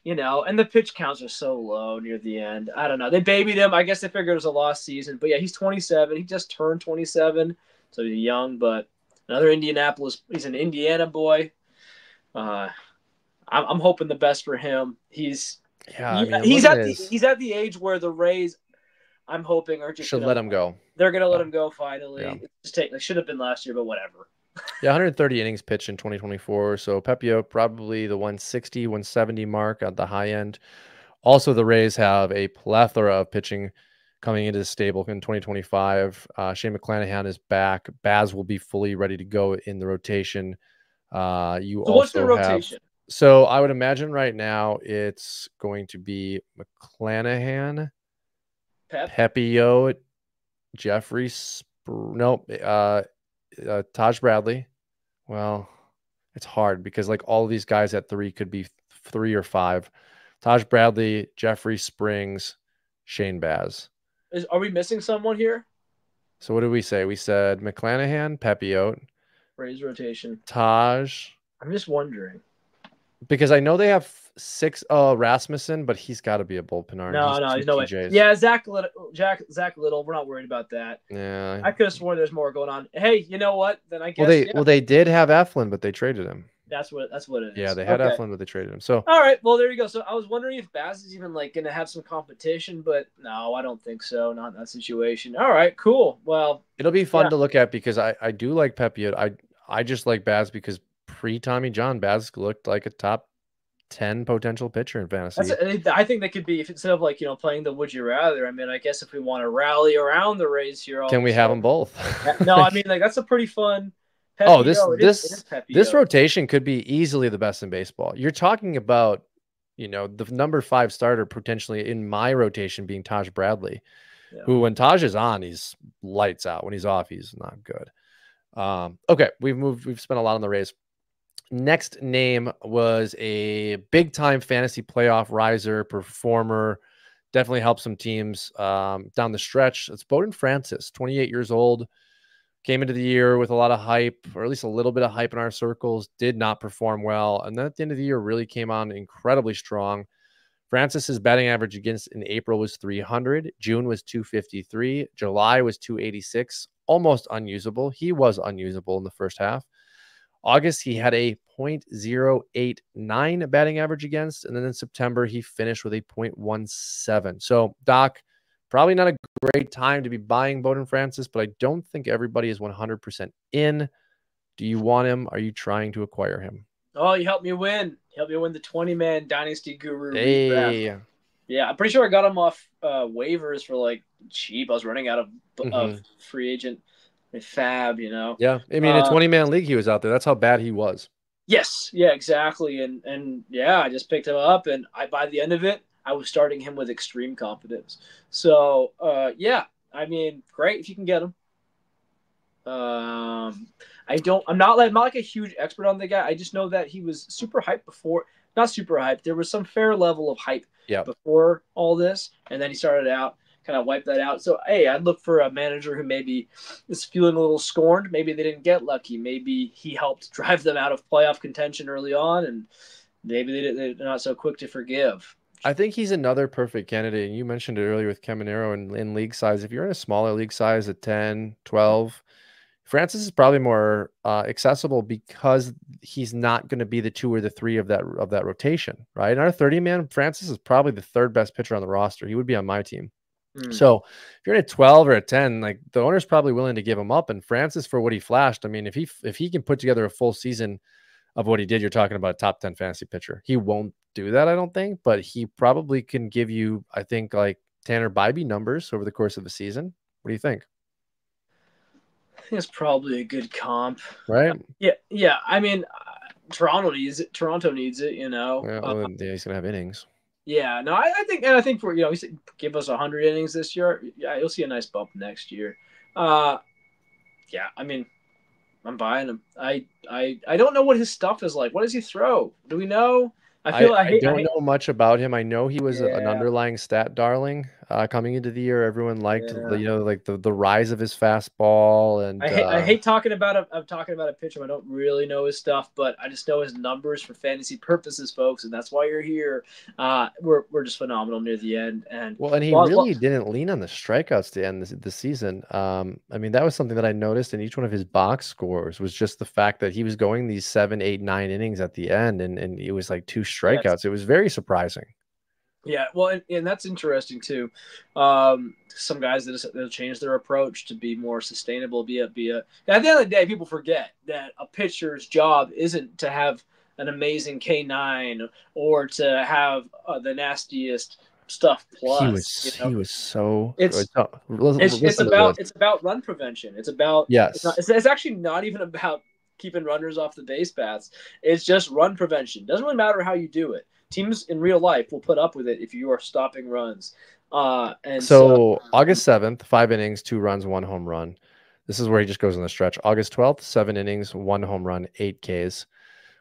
Speaker 2: And the pitch counts are so low near the end. I don't know. They babied him. I guess they figured it was a lost season. But yeah, he's 27. He just turned 27, so he's young. But another Indianapolis. He's an Indiana boy. I'm hoping the best for him. He's at the age where the Rays, I'm hoping, are just
Speaker 1: should let him go.
Speaker 2: They're gonna let him go finally. Yeah. It should have been last year, but whatever.
Speaker 1: Yeah, 130 innings pitched in 2024. So Pepiot probably the 160, 170 mark at the high end. Also, the Rays have a plethora of pitching coming into the stable in 2025. Shane McClanahan is back. Baz will be fully ready to go in the rotation.
Speaker 2: What's the rotation?
Speaker 1: So I would imagine right now it's going to be McClanahan, Pepiot, Jeffrey. Taj Bradley. Well, it's hard because like all of these guys at 3 could be 3 or 5. Taj Bradley, Jeffrey Springs, Shane Baz.
Speaker 2: Are we missing someone here?
Speaker 1: So what did we say? We said McClanahan, Pepiot,
Speaker 2: Rays rotation,
Speaker 1: Taj.
Speaker 2: I'm just wondering
Speaker 1: because I know they have 6 Rasmussen, but he's got to be a bullpen arm.
Speaker 2: No, he's no way. Yeah, Zach Little. We're not worried about that.
Speaker 1: Yeah,
Speaker 2: I could have sworn there's more going on. Hey, you know what? Then I guess.
Speaker 1: They did have Eflin, but they traded him.
Speaker 2: That's what it
Speaker 1: Yeah,
Speaker 2: is.
Speaker 1: they had
Speaker 2: Okay.
Speaker 1: Eflin, but they traded him. So
Speaker 2: All right. Well, there you go. So I was wondering if Baz is even like going to have some competition, but no, I don't think so. Not in that situation. All right. Cool. Well,
Speaker 1: it'll be
Speaker 2: yeah.
Speaker 1: fun to look at because I do like Pepiot. I just like Baz because pre Tommy John, Baz looked like a top 10 potential pitcher in fantasy.
Speaker 2: I think that could be if instead of like playing the would you rather. I mean, I guess if we want to rally around the Rays here, all
Speaker 1: Can
Speaker 2: of a
Speaker 1: we have them
Speaker 2: sudden.
Speaker 1: both?
Speaker 2: No, I mean like that's a pretty fun
Speaker 1: Oh,
Speaker 2: Pepio. It is
Speaker 1: this
Speaker 2: Pepio.
Speaker 1: rotation could be easily the best in baseball. You're talking about, the number 5 starter potentially in my rotation being Taj Bradley,
Speaker 2: Yeah.
Speaker 1: who when Taj is on, he's lights out. When he's off, he's not good. Okay, we've spent a lot on the Rays. Next name was a big time fantasy playoff riser, performer, definitely helped some teams down the stretch. It's Bowden Francis, 28 years old. Came into the year with a lot of hype, or at least a little bit of hype in our circles, did not perform well. And then at the end of the year, really came on incredibly strong. Francis's batting average against in April was 300. June was 253. July was 286, almost unusable. He was unusable in the first half. August, he had a .089 batting average against. And then in September, he finished with a .17. So, Doc, probably not a great time to be buying Bowden Francis, but I don't think everybody is 100% in. Do you want him? Are you trying to acquire him?
Speaker 2: Oh, you helped me win. You helped me win the 20-man Dynasty Guru redraft.
Speaker 1: Hey.
Speaker 2: Yeah, I'm pretty sure I got him off waivers for like cheap. I was running out of free agent fab,
Speaker 1: Yeah. I mean, a 20-man league he was out there. That's how bad he was.
Speaker 2: Yes. Yeah, exactly. And yeah, I just picked him up, and by the end of it, I was starting him with extreme confidence. So yeah, I mean, great if you can get him. I'm not like a huge expert on the guy. I just know that he was super hyped before. Not super hyped. There was some fair level of hype before all this, and then he started out, kind of wiped that out. So hey, I'd look for a manager who maybe is feeling a little scorned. Maybe they didn't get lucky. Maybe he helped drive them out of playoff contention early on, and maybe they're not so quick to forgive.
Speaker 1: I think he's another perfect candidate. And you mentioned it earlier with Caminero and in league size. If you're in a smaller league size at 10, 12, Francis is probably more accessible because he's not going to be the 2 or the 3 of that rotation, right? In our 30-man, Francis is probably the 3rd best pitcher on the roster. He would be on my team. So if you're in a 12 or a 10, like the owner's probably willing to give him up. And Francis, for what he flashed, I mean, if he can put together a full season of what he did, you're talking about a top 10 fantasy pitcher. He won't do that, I don't think, but he probably can give you, I think, like Tanner Bybee numbers over the course of the season. What do you think?
Speaker 2: I think it's probably a good comp,
Speaker 1: right?
Speaker 2: Yeah. I mean, Toronto needs it.
Speaker 1: Yeah, well, he's gonna have innings.
Speaker 2: Yeah, no, I think for give us 100 innings this year. Yeah, you'll see a nice bump next year. Yeah, I mean, I'm buying him. I don't know what his stuff is like. What does he throw? Do we know?
Speaker 1: I don't know much about him. I know he was an underlying stat darling coming into the year. Everyone liked the rise of his fastball, and
Speaker 2: I hate talking about a pitcher. I don't really know his stuff, but I just know his numbers for fantasy purposes, folks, and that's why you're here. We're just phenomenal near the end, and
Speaker 1: he really didn't lean on the strikeouts to end the season. I mean, that was something that I noticed in each one of his box scores was just the fact that he was going these 7, 8, 9 innings at the end, and it was like 2 strikeouts. Yes. It was very surprising.
Speaker 2: Yeah, well, and that's interesting too. Some guys that'll change their approach to be more sustainable. At the end of the day, people forget that a pitcher's job isn't to have an amazing K9 or to have the nastiest stuff. Plus,
Speaker 1: he was so.
Speaker 2: It's about run prevention. It's about It's actually not even about keeping runners off the base paths. It's just run prevention. Doesn't really matter how you do it. Teams in real life will put up with it if you are stopping runs. And
Speaker 1: so August 7th, 5 innings, 2 runs, 1 home run. This is where he just goes on the stretch. August 12th, 7 innings, 1 home run, 8 Ks,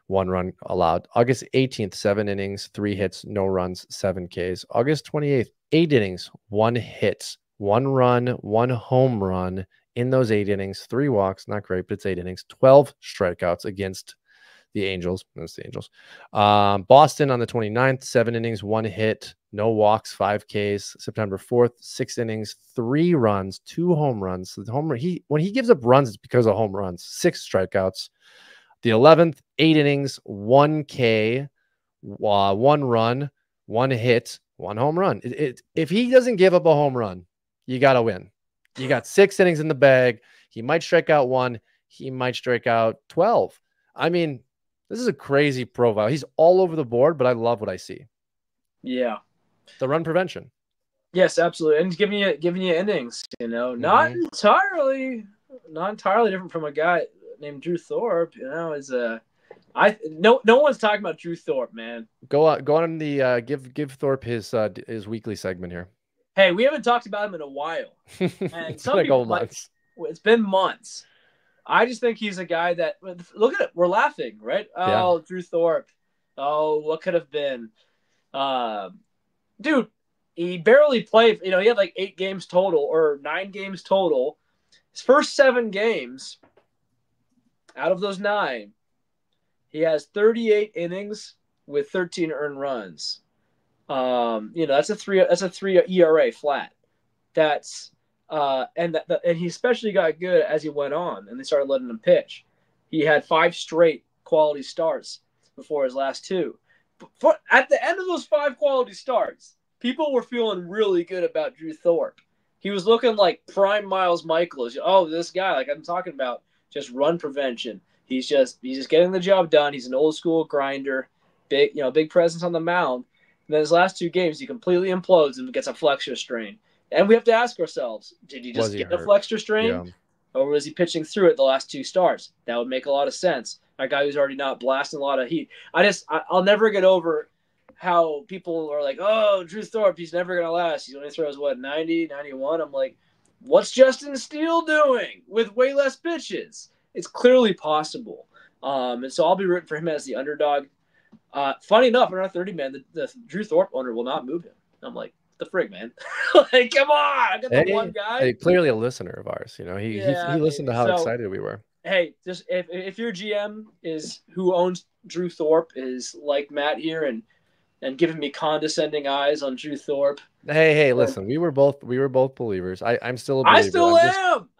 Speaker 1: 1 run allowed. August 18th, 7 innings, 3 hits, no runs, 7 Ks. August 28th, 8 innings, 1 hit, 1 run, 1 home run in those 8 innings, 3 walks. Not great, but it's 8 innings, 12 strikeouts against the Angels. That's the Angels. Boston on the 29th, 7 innings, 1 hit, no walks, 5 Ks. September 4th, 6 innings, 3 runs, 2 home runs. So the when he gives up runs, it's because of home runs. 6 strikeouts. The 11th, 8 innings, 1K, 1 run, 1 hit, 1 home run. If he doesn't give up a home run, you got to win. You got 6 innings in the bag. He might strike out 1. He might strike out 12. I mean, this is a crazy profile. He's all over the board, but I love what I see.
Speaker 2: Yeah.
Speaker 1: The run prevention.
Speaker 2: Yes, absolutely. And giving you innings, not entirely different from a guy named Drew Thorpe, is no one's talking about Drew Thorpe, man.
Speaker 1: Go on the give Thorpe his weekly segment here.
Speaker 2: Hey, we haven't talked about him in a while. And
Speaker 1: it's been a couple months.
Speaker 2: It's been months. I just think he's a guy that, look at it, we're laughing, right? Oh, yeah. Drew Thorpe. Oh, what could have been? Dude, he barely played. He had like 8 games total or 9 games total. His first 7 games, out of those 9, he has 38 innings with 13 earned runs. That's a 3 ERA flat. That's and he especially got good as he went on, and they started letting him pitch. He had 5 straight quality starts before his last 2. At the end of those 5 quality starts, people were feeling really good about Drew Thorpe. He was looking like prime Miles Michaels. Oh, this guy, like I'm talking about, just run prevention. He's just getting the job done. He's an old school grinder, big presence on the mound. And then his last 2 games, he completely implodes and gets a flexor strain. And we have to ask ourselves, did he just get a flexor strain? Yeah. Or was he pitching through it the last 2 starts? That would make a lot of sense. A guy who's already not blasting a lot of heat. I'll never get over how people are like, oh, Drew Thorpe, he's never going to last. He only throws, 90, 91? I'm like, what's Justin Steele doing with way less pitches? It's clearly possible. And so I'll be rooting for him as the underdog. Funny enough, in our 30-man, the Drew Thorpe owner will not move him. I'm like, the frig, man. Like, come on. I got the one guy.
Speaker 1: Clearly a listener of ours. He listened to how excited we were.
Speaker 2: Hey, just if your GM is who owns Drew Thorpe is like Matt here and giving me condescending eyes on Drew Thorpe.
Speaker 1: Hey, listen, we were both believers. I'm still a believer.
Speaker 2: I still am.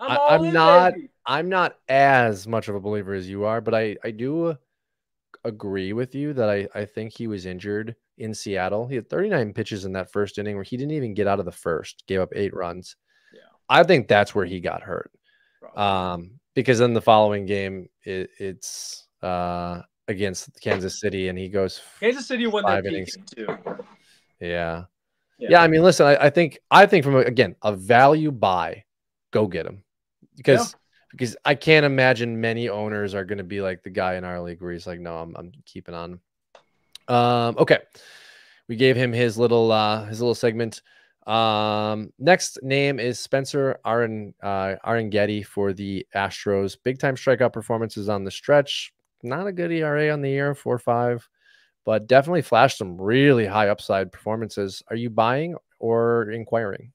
Speaker 1: I'm not as much of a believer as you are, but I do agree with you that I think he was injured in Seattle. He had 39 pitches in that first inning where he didn't even get out of the first, gave up 8 runs.
Speaker 2: Yeah.
Speaker 1: I think that's where he got hurt. Because in the following game, it's against Kansas City, and he goes
Speaker 2: Kansas City won that game too.
Speaker 1: Yeah. I mean, listen, I think from a value buy, go get him because I can't imagine many owners are going to be like the guy in our league where he's like, no, I'm keeping on. Okay, we gave him his little segment. Next name is Spencer Arrighetti for the Astros. Big time strikeout performances on the stretch. Not a good ERA on the year, 4.5, but definitely flashed some really high upside performances. Are you buying or inquiring?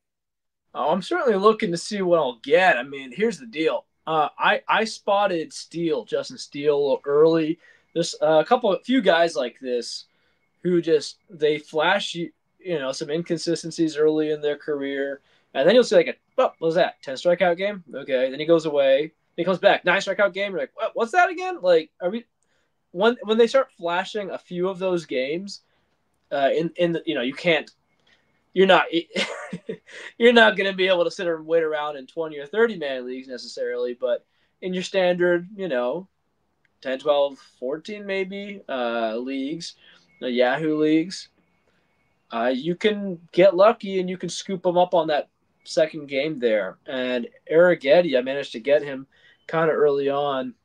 Speaker 2: Oh, I'm certainly looking to see what I'll get. I mean, here's the deal. I spotted Justin Steele early. There's a few guys like this who they flash some inconsistencies early in their career, and then you'll see what was that? 10 strikeout game? Okay, then he goes away. He comes back, 9 strikeout game. You're like, what's that again? Like, are we? When they start flashing a few of those games, you can't. You're not going to be able to sit and wait around in 20 or 30-man leagues necessarily, but in your standard, 10, 12, 14 maybe leagues, Yahoo leagues, you can get lucky and you can scoop them up on that second game there. And Arrighetti, I managed to get him kind of early on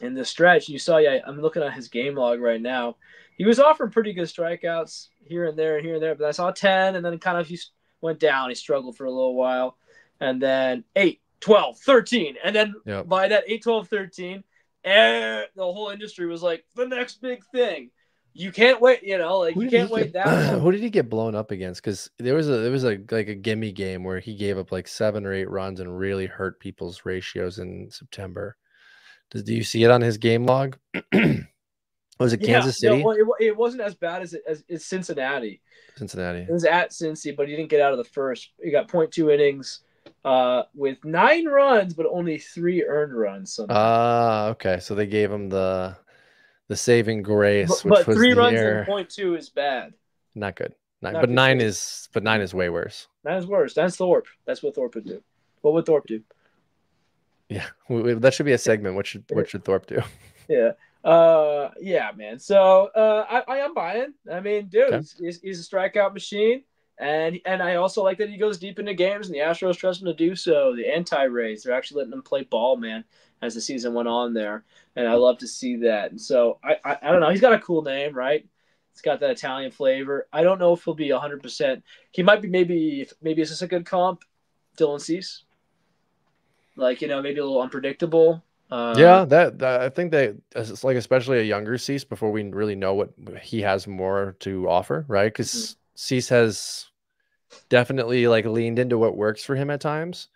Speaker 2: in the stretch. You saw, I'm looking at his game log right now. He was offering pretty good strikeouts here and there, but I saw 10, and then kind of he went down. He struggled for a little while, and then 8, 12, 13, and then by that 8, 12, 13, the whole industry was like, the next big thing. You can't wait, you can't wait that long.
Speaker 1: Who did he get blown up against? Because there was a gimme game where he gave up 7 or 8 runs and really hurt people's ratios in September. Do you see it on his game log? Was it Kansas City?
Speaker 2: No, it wasn't as bad as Cincinnati.
Speaker 1: Cincinnati.
Speaker 2: It was at Cincy, but he didn't get out of the first. He got 0.2 innings. with 9 runs, but only 3 earned runs somehow.
Speaker 1: Okay. So they gave him the saving grace, which
Speaker 2: But
Speaker 1: was
Speaker 2: 3
Speaker 1: the
Speaker 2: runs in
Speaker 1: air.
Speaker 2: .2 is bad.
Speaker 1: Not good.
Speaker 2: Not
Speaker 1: But
Speaker 2: good.
Speaker 1: nine is way worse.
Speaker 2: That is worse. That's Thorpe. That's what Thorpe would do. What would Thorpe do?
Speaker 1: Yeah, that should be a segment. What should Thorpe do?
Speaker 2: Yeah. Yeah, man. So I am buying. I mean, dude,
Speaker 1: Okay.
Speaker 2: he's a strikeout machine. And I also like that he goes deep into games, and the Astros trust him to do so. The anti-Rays, they're actually letting him play ball, man, as the season went on there, and I love to see that. And so I don't know. He's got a cool name, right? It's got that Italian flavor. I don't know if he'll be 100%. He might be maybe is this a good comp? Dylan Cease, like maybe a little unpredictable.
Speaker 1: Yeah, that I think that it's like especially a younger Cease before we really know what he has more to offer, right? Because Cease has definitely like leaned into what works for him at times.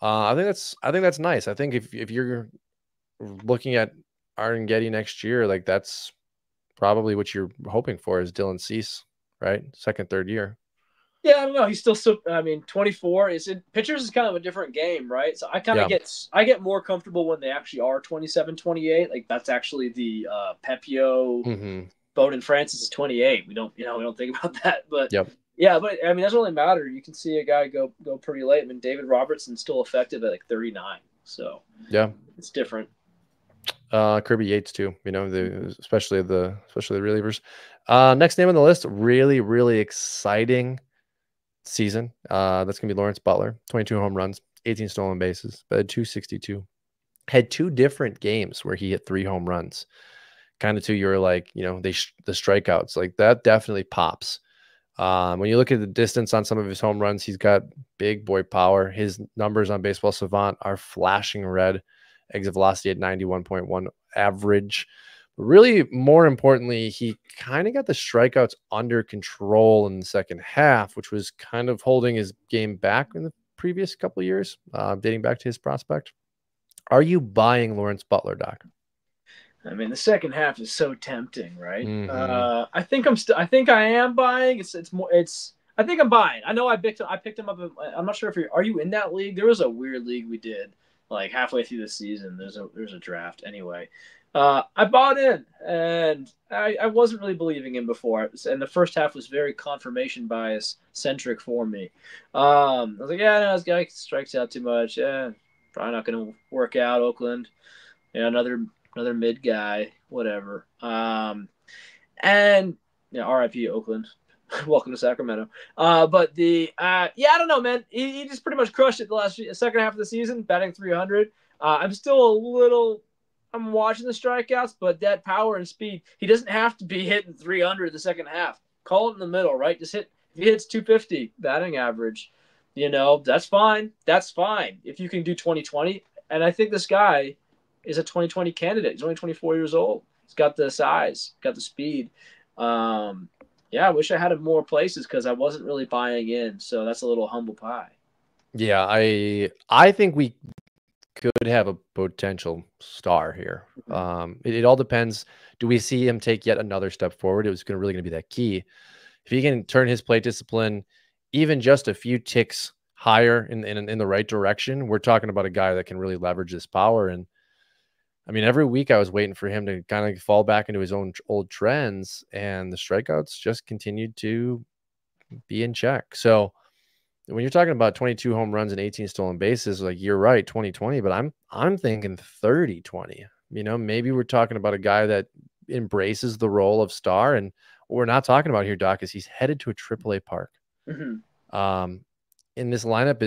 Speaker 1: I think that's nice. I think if you're looking at Arrighetti next year, like that's probably what you're hoping for is Dylan Cease, right? Second, third year.
Speaker 2: Yeah, I don't know. He's still so. I mean, 24 is it? Pitchers is kind of a different game, right? So
Speaker 1: Yeah.
Speaker 2: I get more comfortable when they actually are 27, 28. Like that's actually the Pepio.
Speaker 1: Mm-hmm.
Speaker 2: Bowden Francis is 28. We don't think about that, but
Speaker 1: Yep.
Speaker 2: yeah, but I mean, it doesn't really matter. You can see a guy go pretty late. I mean, David Robertson's still effective at like 39, so
Speaker 1: Yeah.
Speaker 2: it's different.
Speaker 1: Kirby Yates too, especially the relievers. Next name on the list, really, really exciting season. That's gonna be Lawrence Butler, 22 home runs, 18 stolen bases, but 262. Had 2 different games where he hit 3 home runs. Kind of to your like, the strikeouts, like that definitely pops. When you look at the distance on some of his home runs, he's got big boy power. His numbers on Baseball Savant are flashing red. Exit velocity at 91.1 average. But really, more importantly, he kind of got the strikeouts under control in the second half, which was kind of holding his game back in the previous couple of years, dating back to his prospect. Are you buying Lawrence Butler, Doc?
Speaker 2: I mean, the second half is so tempting, right?
Speaker 1: Mm-hmm.
Speaker 2: I think I think I am buying. It's more. It's. I think I'm buying. I know I picked him up. I'm not sure if are you in that league? There was a weird league we did like halfway through the season. There's a draft anyway. I bought in, and I wasn't really believing him before, and the first half was very confirmation bias centric for me. I was like, yeah, no, this guy strikes out too much. Yeah, probably not going to work out. Oakland, yeah, another mid guy, whatever. And RIP Oakland. Welcome to Sacramento. But I don't know, man. He just pretty much crushed it the second half of the season, batting 300. I'm watching the strikeouts, but that power and speed, he doesn't have to be hitting 300 the second half. Call it in the middle, right? Just hit. If he hits 250 batting average, that's fine. That's fine if you can do 2020. And I think this guy is a 2020 candidate. He's only 24 years old. He's got the size, got the speed. I wish I had him more places because I wasn't really buying in. So that's a little humble pie.
Speaker 1: Yeah, I think we could have a potential star here. It all depends. Do we see him take yet another step forward? It was really going to be that key. If he can turn his plate discipline even just a few ticks higher in the right direction, we're talking about a guy that can really leverage this power. And I mean, every week I was waiting for him to kind of fall back into his own old trends, and the strikeouts just continued to be in check. So when you're talking about 22 home runs and 18 stolen bases, like you're right, 2020, but I'm thinking 30-20. Maybe we're talking about a guy that embraces the role of star, and what we're not talking about here, Doc, is he's headed to a AAA park.
Speaker 2: Mm-hmm.
Speaker 1: In this lineup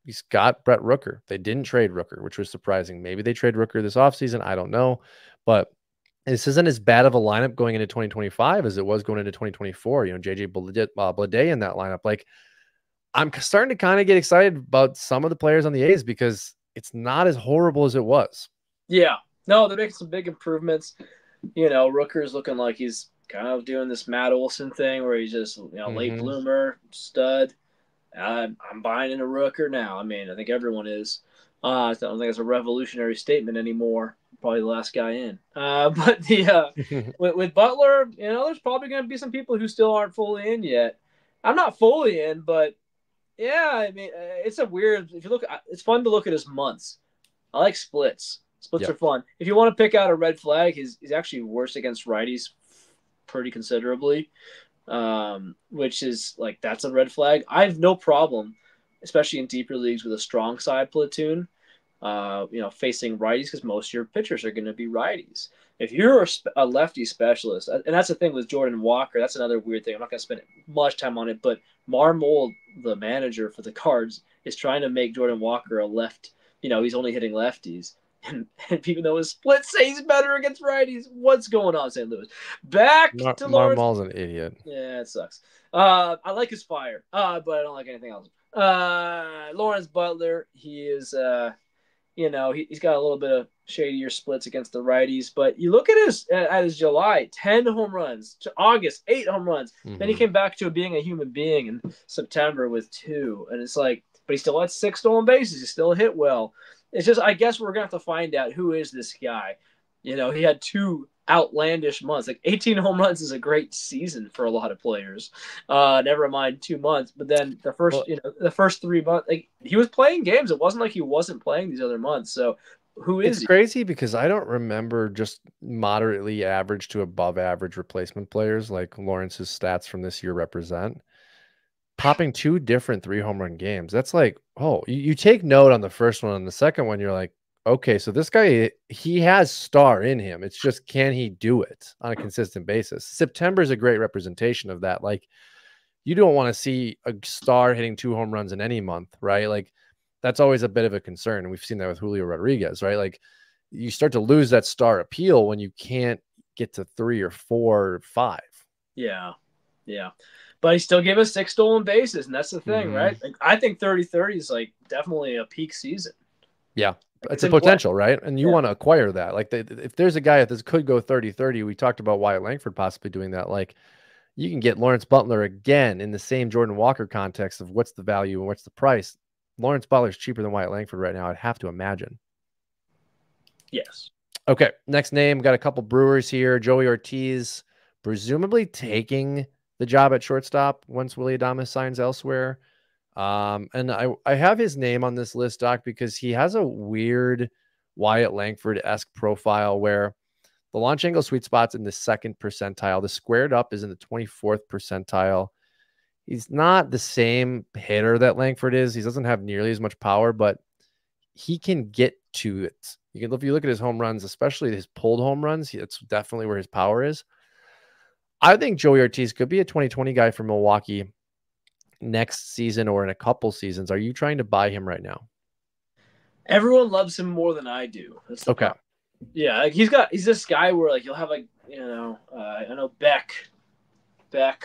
Speaker 1: he's got Brett Rooker. They didn't trade Rooker, which was surprising. Maybe they trade Rooker this offseason. I don't know, but this isn't as bad of a lineup going into 2025 as it was going into 2024. JJ Bleday in that lineup. Like, I'm starting to kind of get excited about some of the players on the A's because it's not as horrible as it was.
Speaker 2: Yeah. No, they're making some big improvements. Rooker's looking like he's kind of doing this Matt Olson thing where he's just, late bloomer, stud. I'm buying into Rooker now. I mean, I think everyone is. I don't think it's a revolutionary statement anymore. Probably the last guy in. But with Butler, there's probably going to be some people who still aren't fully in yet. I'm not fully in, but Yeah, I mean, it's a weird. If you look, it's fun to look at his months. I like splits. Splits
Speaker 1: Yep.
Speaker 2: are fun. If you want to pick out a red flag, he's actually worse against righties pretty considerably, which is like that's a red flag. I have no problem, especially in deeper leagues with a strong side platoon, facing righties because most of your pitchers are going to be righties. If you're a lefty specialist, and that's the thing with Jordan Walker, that's another weird thing. I'm not going to spend much time on it, but Marmol, the manager for the Cards, is trying to make Jordan Walker a left. He's only hitting lefties. And even though his split say he's better against righties, what's going on, St. Louis? Back to Lawrence.
Speaker 1: Marmol's an idiot.
Speaker 2: Yeah, it sucks. I like his fire, but I don't like anything else. Lawrence Butler, he is, he's got a little bit of shadier splits against the righties. But you look at his July, 10 home runs. To August, 8 home runs. Mm-hmm. Then he came back to being a human being in September with 2. And it's like, but he still had 6 stolen bases. He still hit well. It's just, I guess we're going to have to find out who is this guy. He had 2 outlandish months. Like 18 home runs is a great season for a lot of players. Never mind 2 months. But then the first 3 months, like he was playing games. It wasn't like he wasn't playing these other months. So who is
Speaker 1: It's crazy because I don't remember just moderately average to above average replacement players like Lawrence's stats from this year represent. Popping 2 different 3 home run games. That's like, oh, you take note on the first one. On the second one, you're like, okay, so this guy, he has star in him. It's just, can he do it on a consistent basis? September is a great representation of that. Like, you don't want to see a star hitting 2 home runs in any month, right? Like, that's always a bit of a concern. And we've seen that with Julio Rodriguez, right? Like, you start to lose that star appeal when you can't get to 3 or 4 or 5.
Speaker 2: Yeah. Yeah. But he still gave us 6 stolen bases, and that's the thing, right? Like, I think 30-30 is like definitely a peak season.
Speaker 1: Yeah, it's a potential, right? And you want to acquire that. Like, if there's a guy that could go 30-30, we talked about Wyatt Langford possibly doing that. Like, you can get Lawrence Butler again in the same Jordan Walker context of what's the value and what's the price. Lawrence Butler is cheaper than Wyatt Langford right now, I'd have to imagine.
Speaker 2: Yes.
Speaker 1: Okay, next name. Got a couple Brewers here. Joey Ortiz, presumably taking the job at shortstop once Willy Adames signs elsewhere. And I have his name on this list, Doc, because he has a weird Wyatt Langford-esque profile where the launch angle sweet spot's in the 2nd percentile. The squared up is in the 24th percentile. He's not the same hitter that Langford is. He doesn't have nearly as much power, but he can get to it. If you look at his home runs, especially his pulled home runs, it's definitely where his power is. I think Joey Ortiz could be a 2020 guy for Milwaukee next season or in a couple seasons. Are you trying to buy him right now?
Speaker 2: Everyone loves him more than I do. That's the problem. Yeah, like he's this guy where like you'll have like I know Beck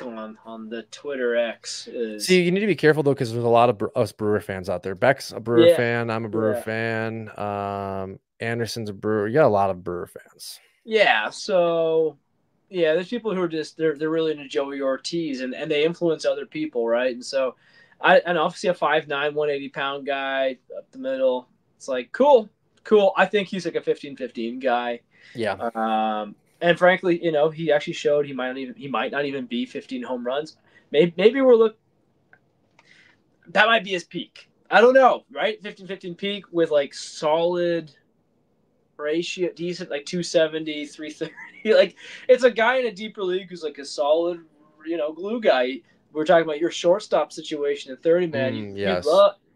Speaker 2: on the Twitter X is.
Speaker 1: See, you need to be careful though because there's a lot of us Brewer fans out there. Beck's a Brewer fan. I'm a Brewer fan. Anderson's a Brewer. You got a lot of Brewer fans.
Speaker 2: Yeah, so yeah, there's people who are just they're really into Joey Ortiz and they influence other people, right? And so and obviously a 5'9", 180-pound guy up the middle. It's like cool. I think he's like a 15-15 guy.
Speaker 1: Yeah.
Speaker 2: And frankly, he actually showed he might not even be 15 home runs. Maybe that might be his peak. I don't know, right? 15-15 peak with like solid ratio, decent, like 270, 330. Like it's a guy in a deeper league who's like a solid, glue guy. We're talking about your shortstop situation at 30 man.
Speaker 1: Yes.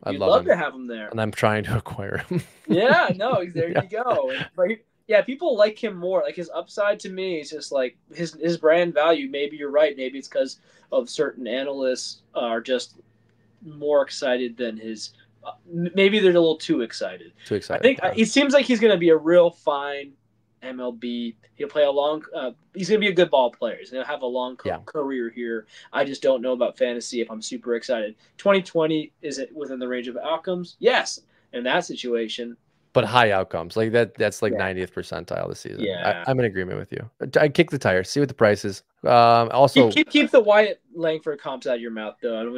Speaker 2: You'd love to have him there.
Speaker 1: And I'm trying to acquire him.
Speaker 2: Yeah, no, there you go. But people like him more. Like his upside to me is just like his brand value. Maybe you're right. Maybe it's because of certain analysts are just more excited than his. Maybe they're a little too excited. I think it seems like he's going to be a real fine MLB. He'll play he's going to be a good ball player. He's going to have a long career here. I just don't know about fantasy if I'm super excited. 2020, is it within the range of outcomes? Yes. In that situation.
Speaker 1: But high outcomes. Like that's like 90th percentile this season.
Speaker 2: Yeah.
Speaker 1: I'm in agreement with you. I kick the tires, see what the price is. Also
Speaker 2: keep the Wyatt Langford comps out of your mouth though.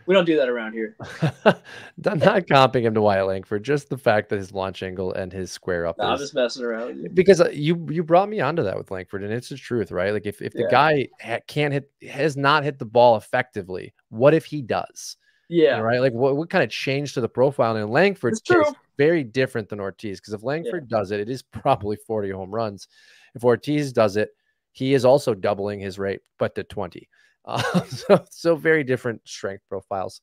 Speaker 2: We don't do that around here.
Speaker 1: I'm not comping him to Wyatt Langford, just the fact that his launch angle and his square up.
Speaker 2: I'm just messing around with you.
Speaker 1: Because you brought me onto that with Langford, and it's the truth, right? Like if the guy has not hit the ball effectively, what if he does?
Speaker 2: Yeah,
Speaker 1: Right? Like what kind of changed to the profile? And in Langford's
Speaker 2: it's
Speaker 1: case,
Speaker 2: true.
Speaker 1: very different than Ortiz, because if
Speaker 2: Yeah.
Speaker 1: Langford does it, it is probably 40 home runs. If Ortiz does it, he is also doubling his rate, but to 20. So very different strength profiles.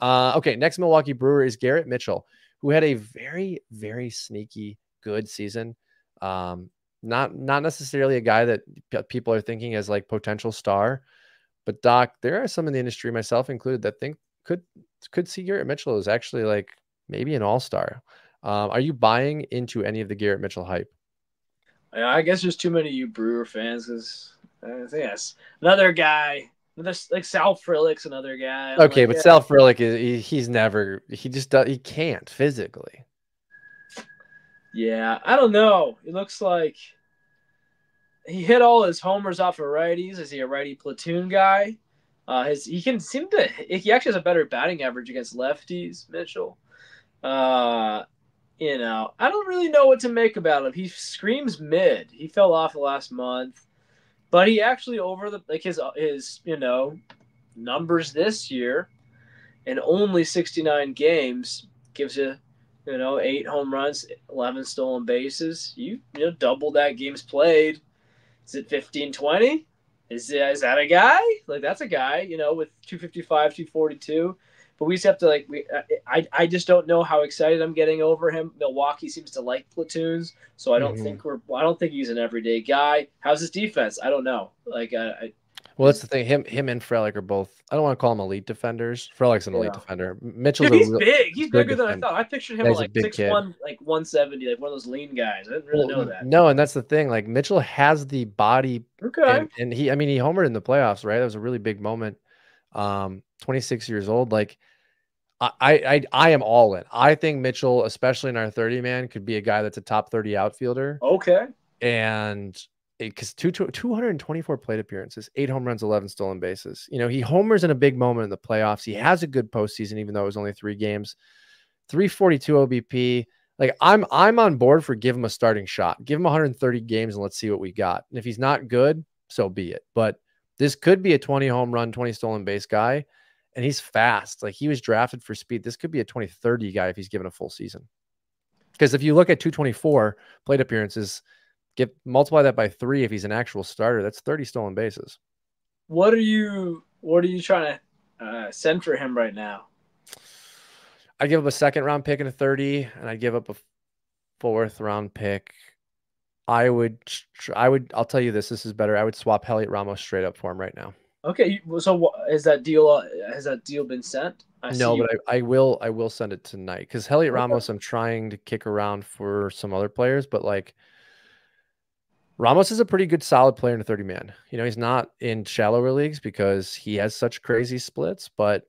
Speaker 1: Okay, next Milwaukee Brewer is Garrett Mitchell, who had a very, very sneaky good season. Not necessarily a guy that people are thinking as like potential star, but Doc, there are some in the industry, myself included, that think could see Garrett Mitchell as actually like maybe an all-star. Are you buying into any of the Garrett Mitchell hype?
Speaker 2: I guess there's too many of you Brewer fans because I think that's another guy. Another, like Sal Frelick's another guy. I'm
Speaker 1: Okay,
Speaker 2: like,
Speaker 1: but
Speaker 2: yeah,
Speaker 1: Sal Frelick he's never he just does he can't physically.
Speaker 2: yeah. I don't know. It looks like he hit all his homers off of righties. Is he a righty platoon guy? He can seem to he actually has a better batting average against lefties, Mitchell. Uh, I don't really know what to make about him. He screams mid. He fell off the last month, but he actually over the like his numbers this year in only 69 games gives you 8 home runs, 11 stolen bases. Double that games played. Is it 15-20? Is that a guy? Like that's a guy, with 255, 242. But we just have to I just don't know how excited I'm getting over him. Milwaukee seems to like platoons, so
Speaker 1: Mhm.
Speaker 2: I don't think he's an everyday guy. How's his defense? I don't know.
Speaker 1: Well, that's the thing. Him and Frelick are both. I don't want to call him elite defenders. Frelick's an elite
Speaker 2: yeah.
Speaker 1: defender. Mitchell's
Speaker 2: Dude,
Speaker 1: a
Speaker 2: he's
Speaker 1: real
Speaker 2: big. He's
Speaker 1: good
Speaker 2: bigger than I
Speaker 1: defender.
Speaker 2: thought. I pictured him
Speaker 1: Yeah,
Speaker 2: at
Speaker 1: he's a
Speaker 2: like
Speaker 1: big kid.
Speaker 2: 6'1", like 170, like one of those lean guys. I didn't really know
Speaker 1: Well,
Speaker 2: that.
Speaker 1: no, and that's the thing. Like Mitchell has the body,
Speaker 2: Okay.
Speaker 1: and I mean, he homered in the playoffs, right? That was a really big moment. 26 years old. Like I am all in. I think Mitchell, especially in our 30 man, could be a guy that's a top 30 outfielder.
Speaker 2: Okay.
Speaker 1: And because 224 plate appearances, 8 home runs, 11 stolen bases. He homers in a big moment in the playoffs. He has a good postseason, even though it was only 3 games. 342 OBP. Like I'm on board for give him a starting shot. Give him 130 games and let's see what we got. And if he's not good, so be it. But this could be a 20 home run, 20 stolen base guy. And he's fast. Like he was drafted for speed. This could be a 2030 guy if he's given a full season. Because if you look at 224 plate appearances, multiply that by 3 if he's an actual starter. That's 30 stolen bases.
Speaker 2: What are you trying to send for him right now?
Speaker 1: I give up a second round pick and a 30, and I give up a fourth round pick. I'll tell you this is better. I would swap Heliot Ramos straight up for him right now.
Speaker 2: Okay, so is that deal? Has that deal been sent? I see
Speaker 1: No,
Speaker 2: you.
Speaker 1: but I will send it tonight because Heliot
Speaker 2: Okay.
Speaker 1: Ramos, I'm trying to kick around for some other players, but like Ramos is a pretty good solid player in a 30 man. He's not in shallower leagues because he has such crazy splits, but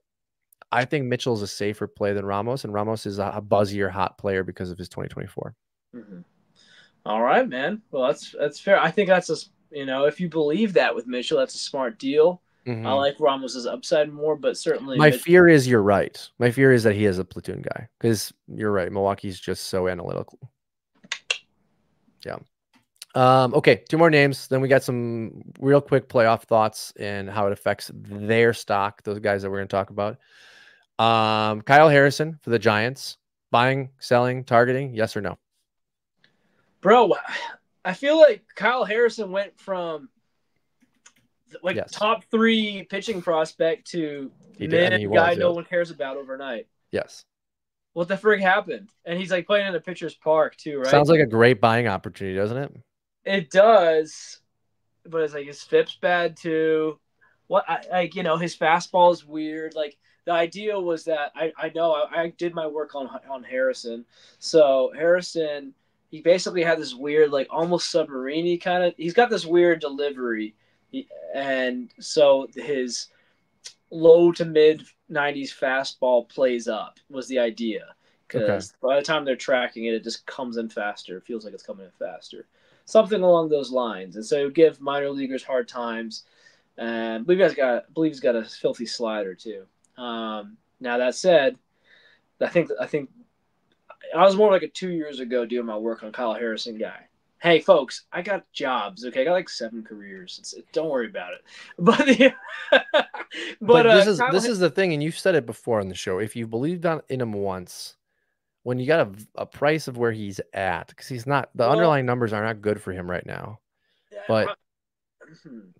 Speaker 1: I think Mitchell's a safer play than Ramos, and Ramos is a buzzier hot player because of his 2024.
Speaker 2: Mm-hmm. All right, man. Well, that's fair. I think that's if you believe that with Mitchell, that's a smart deal. I
Speaker 1: Mm-hmm.
Speaker 2: like Ramos's upside more, but certainly
Speaker 1: My
Speaker 2: Mitchell.
Speaker 1: fear is you're right. My fear is that he is a platoon guy because you're right. Milwaukee's just so analytical. Yeah. Okay, 2 more names. Then we got some real quick playoff thoughts and how it affects their stock. Those guys that we're going to talk about. Kyle Harrison for the Giants. Buying, selling, targeting, yes or no?
Speaker 2: Bro, I feel like Kyle Harrison went from like
Speaker 1: Yes.
Speaker 2: top 3 pitching prospect to
Speaker 1: He did. I mean, he
Speaker 2: mid guy
Speaker 1: was,
Speaker 2: no
Speaker 1: yes.
Speaker 2: one cares about overnight.
Speaker 1: Yes.
Speaker 2: What the frig happened? And he's like playing in a pitcher's park too, right?
Speaker 1: Sounds like a great buying opportunity, doesn't it?
Speaker 2: It does, but it's like his FIP's bad too. His fastball is weird. Like the idea was that I know I did my work on Harrison. So Harrison, he basically had this weird like almost submarine kind of. He's got this weird delivery, and so his low to mid 90s fastball plays up was the idea
Speaker 1: Okay.
Speaker 2: because by the time they're tracking it, it just comes in faster. It feels like it's coming in faster, something along those lines. And so it would give minor leaguers hard times. And I believe he's got a filthy slider too. Now that said, I think I was more like 2 years ago doing my work on Kyle Harrison guy. Hey, folks, I got jobs. Okay, I got like 7 careers. Don't worry about it. But
Speaker 1: But
Speaker 2: but
Speaker 1: this is the thing, and you've said it before on the show. If you believed in him once, when you got a price of where he's at, because he's not, the
Speaker 2: well,
Speaker 1: underlying numbers are not good for him right now. But
Speaker 2: I,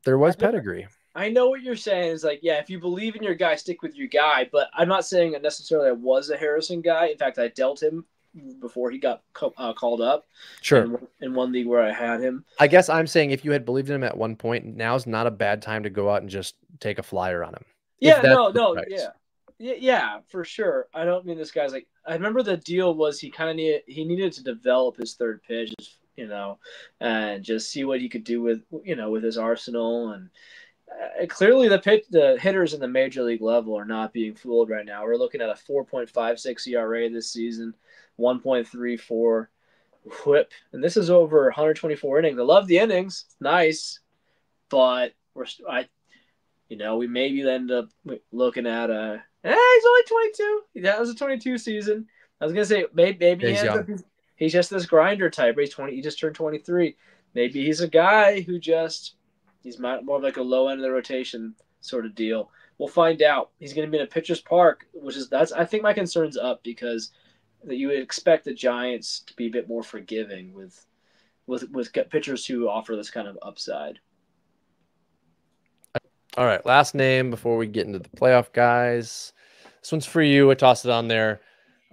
Speaker 1: there was
Speaker 2: I,
Speaker 1: pedigree.
Speaker 2: I know what you're saying. Is like, yeah, if you believe in your guy, stick with your guy. But I'm not saying that necessarily I was a Harrison guy. In fact, I dealt him before he got called up.
Speaker 1: Sure.
Speaker 2: In one league where I had him.
Speaker 1: I guess I'm saying if you had believed in him at one point, now's not a bad time to go out and just take a flyer on him. If
Speaker 2: Yeah,
Speaker 1: that's the
Speaker 2: no,
Speaker 1: price.
Speaker 2: yeah, for sure. I don't mean this guy's like. I remember the deal was he needed to develop his third pitch, and just see what he could do with with his arsenal. And clearly the hitters in the major league level are not being fooled right now. We're looking at a 4.56 ERA this season, 1.34 WHIP, and this is over 124 innings. I love the innings, it's nice, but we maybe end up looking at he's only 22. That was a 22 season. I was gonna say maybe
Speaker 1: Yeah,
Speaker 2: he
Speaker 1: he's
Speaker 2: ends up
Speaker 1: young.
Speaker 2: he's just this grinder type. He's 20. He just turned 23. Maybe he's a guy who he's more of like a low end of the rotation sort of deal. We'll find out. He's going to be in a pitcher's park, I think my concern's up because that you would expect the Giants to be a bit more forgiving with pitchers who offer this kind of upside.
Speaker 1: All right, last name before we get into the playoff guys. This one's for you. I tossed it on there.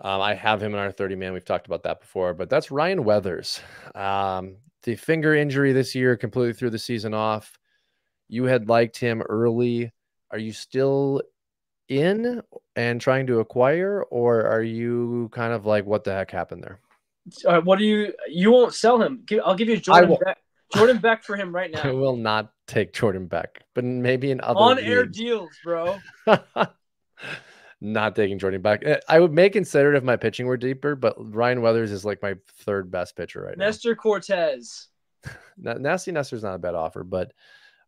Speaker 1: I have him in our 30-man. We've talked about that before, but that's Ryan Weathers. The finger injury this year completely threw the season off. You had liked him early. Are you still in and trying to acquire, or are you kind of like, what the heck happened there?
Speaker 2: What do you won't sell him? I'll give you Jordan Beck for him right
Speaker 1: I
Speaker 2: now.
Speaker 1: will not take Jordan Beck, but maybe in other
Speaker 2: On air
Speaker 1: leagues.
Speaker 2: deals, bro.
Speaker 1: Not taking Jordan Beck. I may consider it if my pitching were deeper, but Ryan Weathers is like my third best pitcher right now.
Speaker 2: Nestor Cortez.
Speaker 1: Nasty Nestor's not a bad offer, but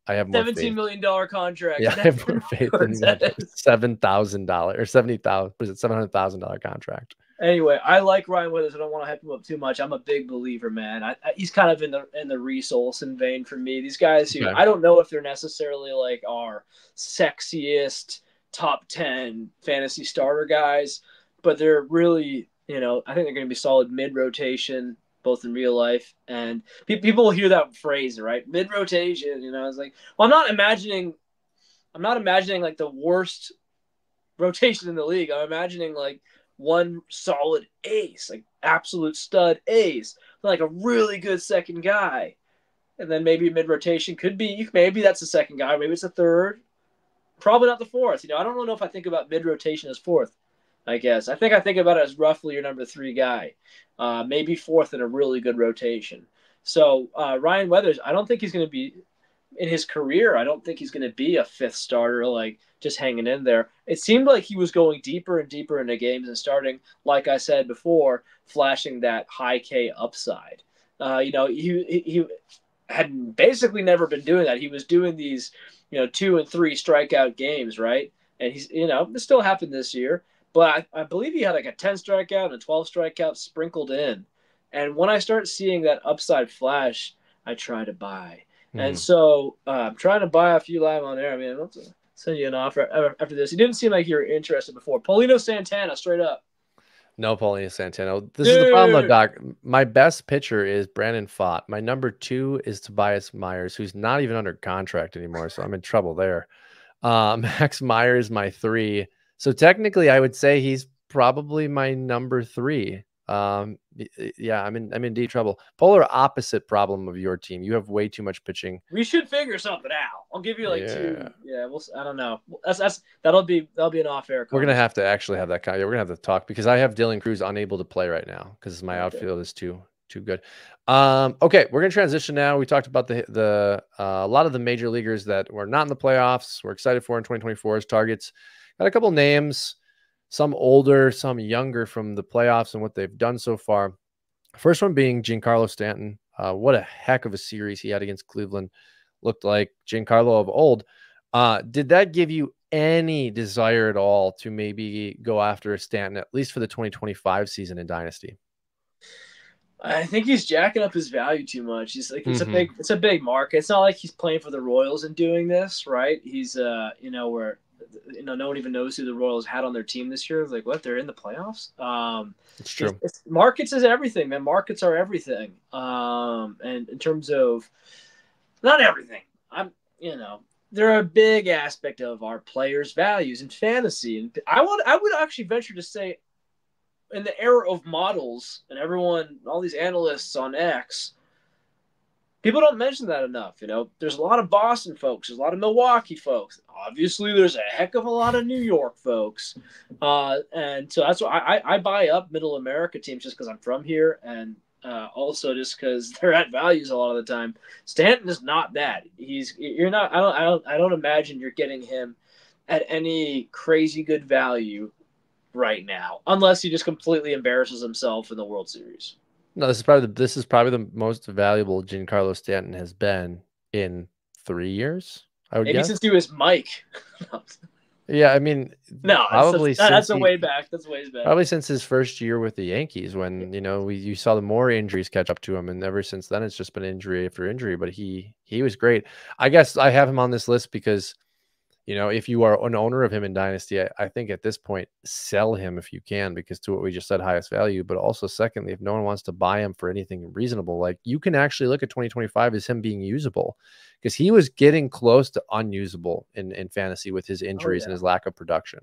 Speaker 1: I have more
Speaker 2: $17
Speaker 1: faith.
Speaker 2: million contract.
Speaker 1: Yeah, I have more faith in Weathers. $7,000 or 70,000. Was it $700,000 contract?
Speaker 2: Anyway, I like Ryan Weathers. I don't want to hype him up too much. I'm a big believer, man. He's kind of in the Reese Olson vein for me. These guys who I don't know if they're necessarily like our sexiest top 10 fantasy starter guys, but they're really, I think they're going to be solid mid rotation, both in real life and people will hear that phrase, right? Mid rotation. It's like, well, I'm not imagining like the worst rotation in the league. I'm imagining like one solid ace, like absolute stud ace, like a really good second guy. And then maybe mid rotation could be, maybe that's the second guy, maybe it's a third, probably not the fourth. I don't know if I think about mid rotation as fourth. I guess I think about it as roughly your number 3 guy, maybe fourth in a really good rotation. So Ryan Weathers, I don't think he's going to be in his career. I don't think he's going to be a fifth starter, like just hanging in there. It seemed like he was going deeper and deeper into games and starting, like I said before, flashing that high K upside. He had basically never been doing that. He was doing these, 2 and 3 strikeout games, right? And he's, this still happened this year, but I believe he had like a 10 strikeout and a 12 strikeout sprinkled in. And when I start seeing that upside flash, I try to buy. And so I'm trying to buy a few live on air. I mean, I'll send you an offer after this. He didn't seem like you were interested before. Paulino Santana, straight up.
Speaker 1: No, Paulino Santana. This is the problem, though, Doc. My best pitcher is Brandon Pfaadt. My number 2 is Tobias Myers, who's not even under contract anymore, so I'm in trouble there. Max Meyer is my 3. So technically, I would say he's probably my number 3. Yeah, I'm in deep trouble. Polar opposite problem of your team. You have way too much pitching.
Speaker 2: We should figure something out. I'll give you like 2. Yeah, I don't know. That'll be an off-air.
Speaker 1: We're gonna have to actually have that. We're gonna have to talk because I have Dylan Cruz unable to play right now because my outfield is too good. Okay, we're gonna transition now. We talked about the a lot of the major leaguers that were not in the playoffs. We're excited for in 2024's targets. Got a couple names. Some older, some younger from the playoffs and what they've done so far. First one being Giancarlo Stanton. What a heck of a series he had against Cleveland. Looked like Giancarlo of old. Did that give you any desire at all to maybe go after Stanton, at least for the 2025 season in Dynasty?
Speaker 2: I think he's jacking up his value too much. He's like
Speaker 1: Mm-hmm.
Speaker 2: it's a big market. It's not like he's playing for the Royals and doing this, right? He's where no one even knows who the Royals had on their team this year. It's like what, they're in the playoffs.
Speaker 1: It's true.
Speaker 2: Markets is everything, man. Markets are everything. And in terms of not everything, they're a big aspect of our players' values in fantasy. And I would actually venture to say, in the era of models and all these analysts on X, people don't mention that enough. There's a lot of Boston folks, there's a lot of Milwaukee folks. Obviously, there's a heck of a lot of New York folks, and so that's why I buy up Middle America teams just because I'm from here, and also just because they're at values a lot of the time. Stanton is not that. You're not. I don't imagine you're getting him at any crazy good value right now, unless he just completely embarrasses himself in the World Series.
Speaker 1: No, this is probably the most valuable Giancarlo Stanton has been in 3 years, I would
Speaker 2: Maybe
Speaker 1: guess.
Speaker 2: since he was Mike.
Speaker 1: Yeah, I mean,
Speaker 2: No,
Speaker 1: probably
Speaker 2: that's
Speaker 1: since
Speaker 2: a way back. That's ways back.
Speaker 1: probably since his first year with the Yankees, when you saw the more injuries catch up to him, and ever since then it's just been injury after injury. But he was great. I guess I have him on this list because if you are an owner of him in Dynasty, I think at this point, sell him if you can, because to what we just said, highest value. But also, secondly, if no one wants to buy him for anything reasonable, like you can actually look at 2025 as him being usable, because he was getting close to unusable in fantasy with his injuries and his lack of production.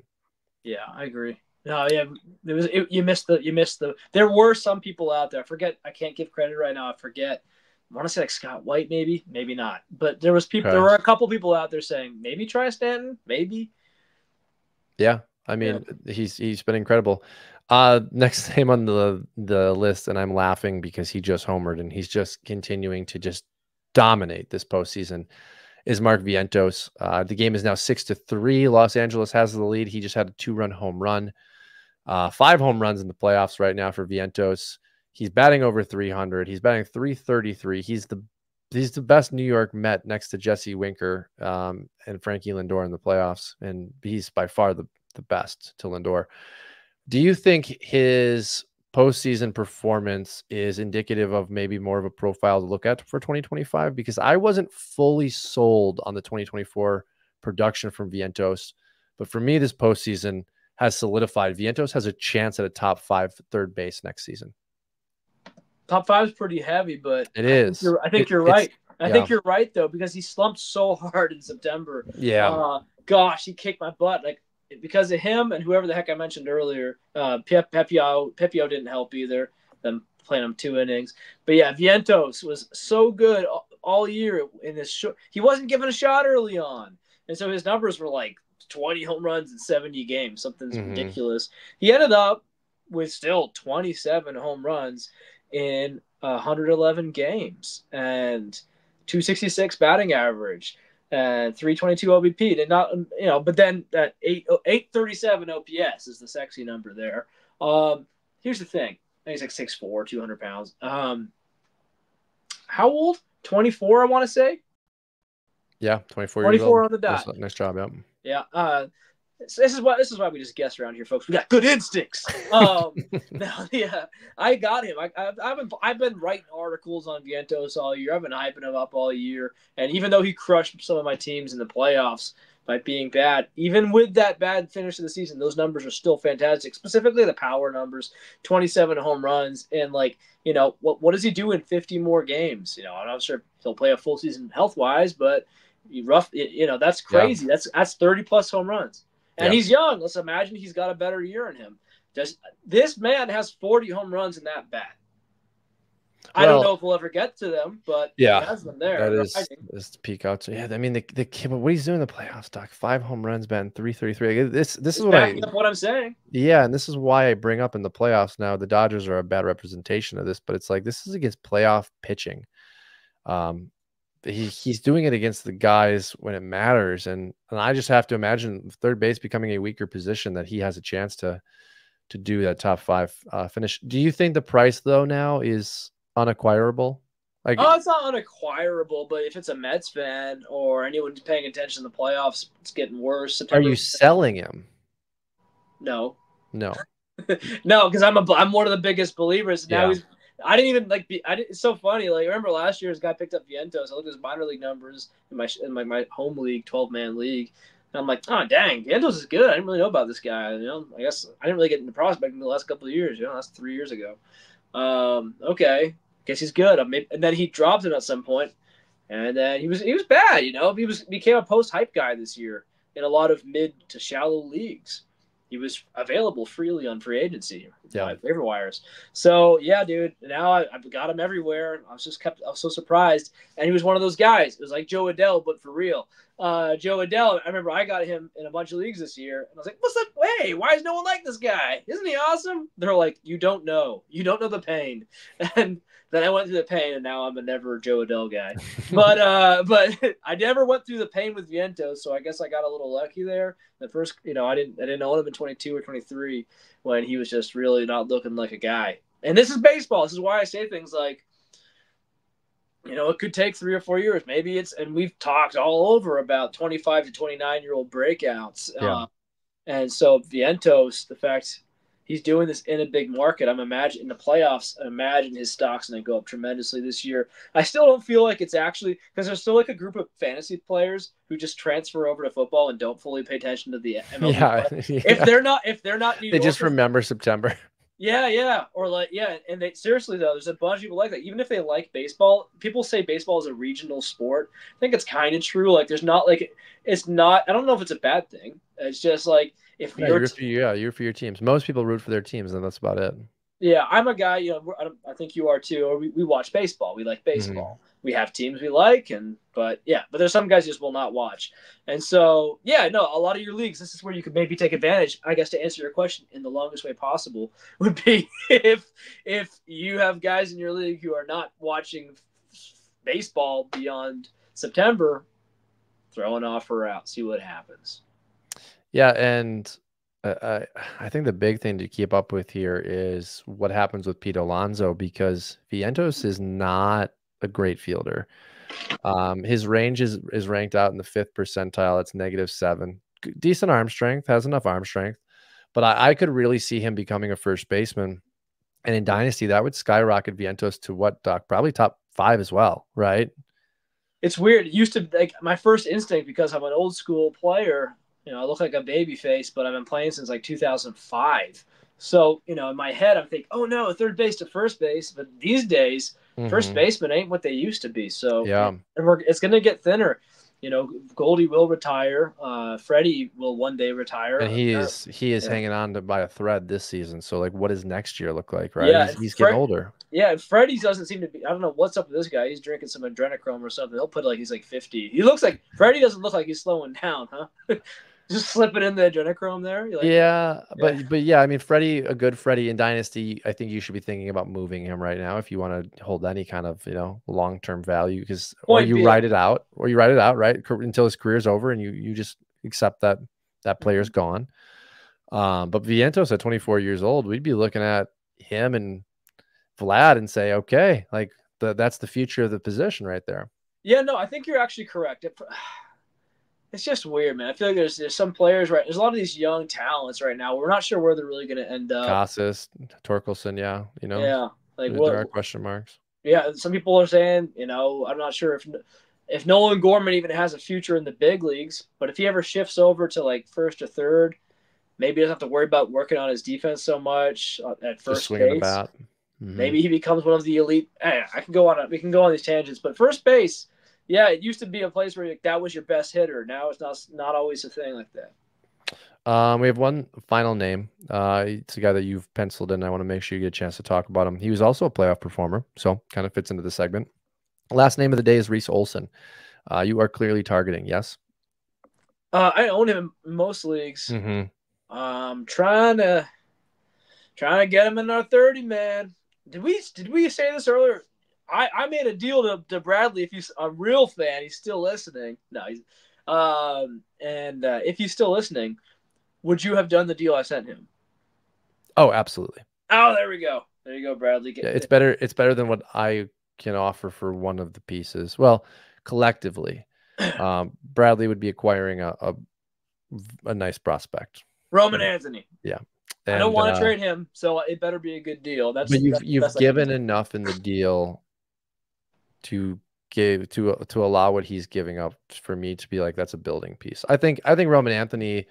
Speaker 2: Yeah, I agree. No, yeah, you missed the. There were some people out there. I can't give credit right now. I forget. I want to say like Scott White, maybe not. But there was people.
Speaker 1: Okay.
Speaker 2: There were a couple people out there saying maybe try Stanton, maybe.
Speaker 1: Yeah, I mean, he's been incredible. Next name on the list, and I'm laughing because he just homered and he's just continuing to just dominate this postseason, is Mark Vientos. The game is now 6-3. Los Angeles has the lead. He just had a 2-run home run. 5 home runs in the playoffs right now for Vientos. He's batting over 300. He's batting 333. He's the best New York Met next to Jesse Winker and Frankie Lindor in the playoffs, and he's by far the best to Lindor. Do you think his postseason performance is indicative of maybe more of a profile to look at for 2025? Because I wasn't fully sold on the 2024 production from Vientos, but for me, this postseason has solidified Vientos has a chance at a top 5 third base next season.
Speaker 2: Top 5 is pretty heavy, but
Speaker 1: it is.
Speaker 2: I think you're right. I think you're right though, because he slumped so hard in September.
Speaker 1: Yeah.
Speaker 2: Gosh, he kicked my butt. Like, because of him and whoever the heck I mentioned earlier, Pepio didn't help either. Them playing him 2 innings, but yeah, Vientos was so good all year in this. He wasn't given a shot early on, and so his numbers were like 20 home runs in 70 games, something's ridiculous. He ended up with still 27 home runs in 111 games and 266 batting average and 322 OBP. Did not, but then that 837 OPS is the sexy number there. Here's the thing. I think he's like 6'4", 200 pounds. How old? 24, I want to say.
Speaker 1: Yeah, 24
Speaker 2: years old. 24 on the dot.
Speaker 1: Nice job,
Speaker 2: yeah. Yeah. This is why we just guess around here, folks. We got good instincts. Yeah, I got him. I've been writing articles on Vientos all year. I've been hyping him up all year, and even though he crushed some of my teams in the playoffs by being bad, even with that bad finish of the season, those numbers are still fantastic. Specifically, the power numbers: 27 home runs, and what does he do in 50 more games? I'm not sure if he'll play a full season health wise, but that's crazy. Yeah. That's 30 plus home runs. And he's young. Let's imagine he's got a better year in him. This man has 40 home runs in that bat. I don't know if we'll ever get to them, but he has them there.
Speaker 1: That is peak out. So, yeah, I mean, the kid, what he's doing in the playoffs, Doc, 5 home runs, batting 333. This is what
Speaker 2: I'm saying.
Speaker 1: Yeah, and this is why I bring up in the playoffs now. The Dodgers are a bad representation of this, but it's like this is against playoff pitching. He's doing it against the guys when it matters, and I just have to imagine third base becoming a weaker position that he has a chance to do that top 5 finish. Do you think the price though now is unacquirable?
Speaker 2: It's not unacquirable, but if it's a Mets fan or anyone paying attention to the playoffs, it's getting worse.
Speaker 1: Are you selling him?
Speaker 2: No.
Speaker 1: No,
Speaker 2: because I'm one of the biggest believers. Now I didn't even like. It's so funny. Like, I remember last year, this guy picked up Vientos. I looked at his minor league numbers in my home league, 12-man league, and I'm like, oh dang, Vientos is good. I didn't really know about this guy. I guess I didn't really get into prospecting the last couple of years. That's 3 years ago. Okay, guess he's good. And then he dropped him at some point, and then he was bad. He became a post hype guy this year in a lot of mid to shallow leagues. He was available freely on free agency, waiver wires. So yeah, dude. Now I've got him everywhere. I was so surprised, and he was one of those guys. It was like Joe Adell, but for real. Joe Adell. I remember I got him in a bunch of leagues this year, and I was like, "What's up? Hey, why is no one like this guy? Isn't he awesome?" They're like, "You don't know the pain." And then I went through the pain, and now I'm a never Joe Adell guy. But I never went through the pain with Vientos, so I guess I got a little lucky there. The first, I didn't own him in 22 or 23 when he was just really not looking like a guy. And this is baseball. This is why I say things like, it could take 3 or 4 years. Maybe and we've talked all over about 25 to 29-year-old breakouts.
Speaker 1: Yeah.
Speaker 2: And so Vientos, the fact he's doing this in a big market, I'm imagining in the playoffs, I imagine his stock's going to go up tremendously this year. I still don't feel like it's actually, because there's still like a group of fantasy players who just transfer over to football and don't fully pay attention to the MLB.
Speaker 1: Yeah.
Speaker 2: If they're not New Yorkers,
Speaker 1: they just remember September.
Speaker 2: Yeah. Or and they seriously though, there's a bunch of people like that. Even if they like baseball, people say baseball is a regional sport. I think it's kind of true. Like there's not it's not. I don't know if it's a bad thing. It's just like if
Speaker 1: you're for your teams. Most people root for their teams, and that's about it.
Speaker 2: Yeah, I'm a guy. I think you are too. Or we watch baseball. We like baseball. Mm-hmm. We have teams we like, but there's some guys just will not watch. And so, a lot of your leagues, this is where you could maybe take advantage. I guess to answer your question in the longest way possible would be if you have guys in your league who are not watching baseball beyond September, throw an offer out, see what happens.
Speaker 1: Yeah, and I think the big thing to keep up with here is what happens with Pete Alonso, because Vientos is not a great fielder. His range is ranked out in the 5th percentile. It's -7. Decent arm strength, has enough arm strength, but I could really see him becoming a first baseman. And in Dynasty, that would skyrocket Vientos to what, Doc? Probably top 5 as well, right?
Speaker 2: It's weird. It used to, like, my first instinct, because I'm an old school player, I look like a baby face, but I've been playing since like 2005. So, in my head, I'm thinking, oh no, third base to first base. But these days, first baseman ain't what they used to be. So it's going to get thinner. Goldie will retire. Freddie will one day retire.
Speaker 1: And he is hanging on by a thread this season. So, like, what does next year look like, right?
Speaker 2: Yeah,
Speaker 1: he's getting older.
Speaker 2: Yeah, and Freddie doesn't seem to be. I don't know what's up with this guy. He's drinking some adrenochrome or something. He'll put he's like 50. He looks like Freddie doesn't look like he's slowing down, huh? Just slipping in the adrenochrome there.
Speaker 1: But yeah, I mean, a good Freddie in Dynasty, I think you should be thinking about moving him right now if you want to hold any kind of long-term value, because or you ride it out, right, until his career's over, and you just accept that player's gone. But Vientos at 24 years old, we'd be looking at him and Vlad and say, okay, like that's the future of the position right there.
Speaker 2: Yeah, no, I think you're actually correct. It's just weird, man. I feel like there's some players, right? There's a lot of these young talents right now. We're not sure where they're really going to end up.
Speaker 1: Casas, Torkelson, yeah.
Speaker 2: Like
Speaker 1: there are question marks.
Speaker 2: Yeah, some people are saying, I'm not sure if Nolan Gorman even has a future in the big leagues, but if he ever shifts over to like first or third, maybe he doesn't have to worry about working on his defense so much at first base. The bat. Mm-hmm. Maybe he becomes one of the elite. We can go on these tangents, but first base. Yeah, it used to be a place where that was your best hitter. Now it's not always a thing like that.
Speaker 1: We have one final name. It's a guy that you've penciled in. I want to make sure you get a chance to talk about him. He was also a playoff performer, so kind of fits into the segment. Last name of the day is Reese Olson. You are clearly targeting, yes?
Speaker 2: I own him in most leagues.
Speaker 1: Mm-hmm.
Speaker 2: Trying to get him in our 30, man. Did we say this earlier? I made a deal to Bradley. If he's a real fan, he's still listening. No, he's if he's still listening, would you have done the deal I sent him?
Speaker 1: Oh, absolutely.
Speaker 2: Oh, there we go. There you go, Bradley.
Speaker 1: Yeah, it's better. It's better than what I can offer for one of the pieces. Well, collectively, Bradley would be acquiring a nice prospect.
Speaker 2: Roman Anthony.
Speaker 1: Yeah.
Speaker 2: I don't
Speaker 1: And
Speaker 2: want to trade him, so it better be a good deal.
Speaker 1: but
Speaker 2: That's the
Speaker 1: you've
Speaker 2: best I can
Speaker 1: given
Speaker 2: do.
Speaker 1: enough in the deal to give to allow what he's giving up for me to be like that's a building piece. I think Roman Anthony,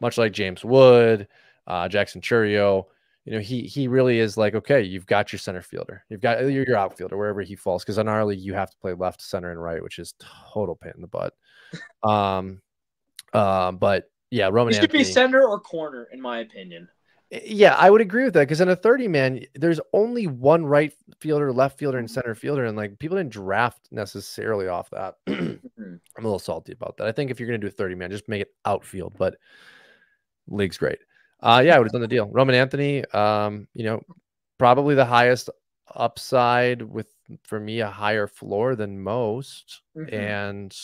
Speaker 1: much like James Wood, Jackson Churio, he really is like, okay, you've got your center fielder, you've got your outfielder wherever he falls, because in our league you have to play left, center, and right, which is total pain in the butt. Um, but yeah, Roman
Speaker 2: He should be
Speaker 1: Anthony.
Speaker 2: center or corner, in my opinion.
Speaker 1: Yeah, I would agree with that, because in a 30 man, there's only one right fielder, left fielder, and center fielder, and like people didn't draft necessarily off that. I'm
Speaker 2: Mhm.
Speaker 1: a little salty about that. I think if you're gonna do 30 man, just make it outfield, but league's great. Yeah, I would have done the deal. Roman Anthony, probably the highest upside with, for me, a higher floor than most.
Speaker 2: Mhm.
Speaker 1: And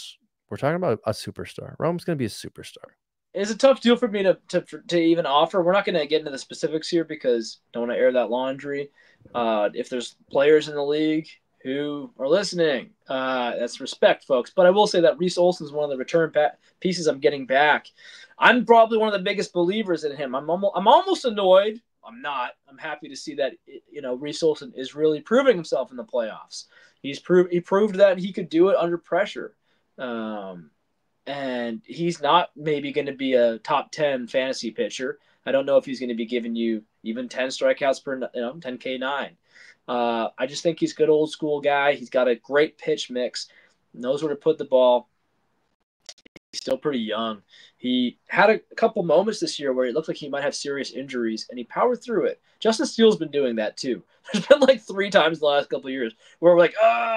Speaker 1: we're talking about a superstar. Rome's gonna be a superstar.
Speaker 2: It's a tough deal for me to even offer. We're not going to get into the specifics here because don't want to air that laundry. If there's players in the league who are listening, that's respect, folks. But I will say that Reese Olson is one of the return pieces I'm getting back. I'm probably one of the biggest believers in him. I'm almost annoyed. I'm not. I'm happy to see that Reese Olson is really proving himself in the playoffs. He proved that he could do it under pressure. And he's not maybe going to be a top 10 fantasy pitcher. I don't know if he's going to be giving you even 10 strikeouts per 10K9. I just think he's a good old school guy. He's got a great pitch mix, knows where to put the ball. He's still pretty young. He had a couple moments this year where it looked like he might have serious injuries, and he powered through it. Justin Steele's been doing that too. There's been like 3 times in the last couple of years where we're like,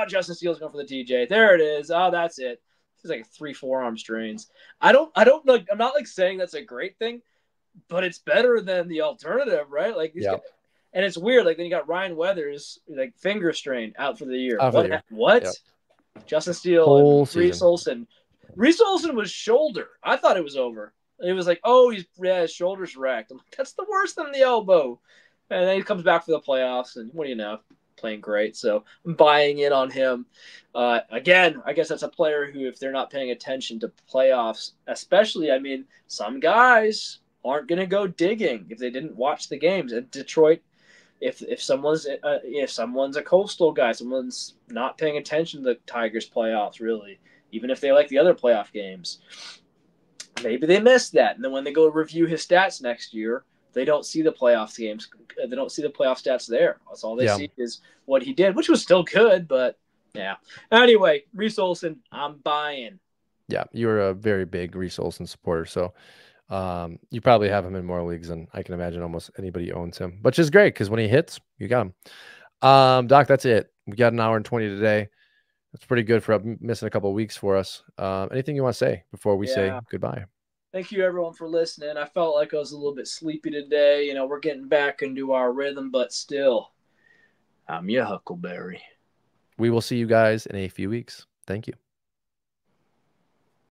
Speaker 2: Justin Steele's going for the TJ. There it is. Oh, that's it. It's like 3 forearm strains. I don't like. I'm not like saying that's a great thing, but it's better than the alternative, right? Like these
Speaker 1: Yeah.
Speaker 2: guys, and it's weird. Like then you got Ryan Weathers, like finger strain, out for the year.
Speaker 1: Out for the year.
Speaker 2: What?
Speaker 1: Yep.
Speaker 2: Justin Steele and
Speaker 1: Whole
Speaker 2: Reese
Speaker 1: season.
Speaker 2: Olson. Reese Olson was shoulder. I thought it was over. It was like, his shoulder's wrecked. I'm like, that's the worst than the elbow. And then he comes back for the playoffs, and what do you know? Playing great. So I'm buying in on him. Again, I guess that's a player who, if they're not paying attention to playoffs, especially, I mean, some guys aren't going to go digging if they didn't watch the games. And Detroit, if someone's a coastal guy, someone's not paying attention to the Tigers playoffs, really, even if they like the other playoff games, maybe they missed that. And then when they go review his stats next year, they don't see the playoff games. They don't see the playoff stats there. That's all they
Speaker 1: Yeah.
Speaker 2: see is what he did, which was still good, but yeah. Anyway, Reese Olson, I'm buying.
Speaker 1: Yeah. You're a very big Reese Olson supporter. So you probably have him in more leagues than I can imagine almost anybody owns him, which is great because when he hits, you got him. Doc, that's it. We got an hour and 20 today. That's pretty good for missing a couple of weeks for us. Anything you want to say before we say
Speaker 2: Yeah.
Speaker 1: goodbye?
Speaker 2: Thank you, everyone, for listening. I felt like I was a little bit sleepy today. We're getting back into our rhythm, but still, I'm your Huckleberry.
Speaker 1: We will see you guys in a few weeks. Thank you.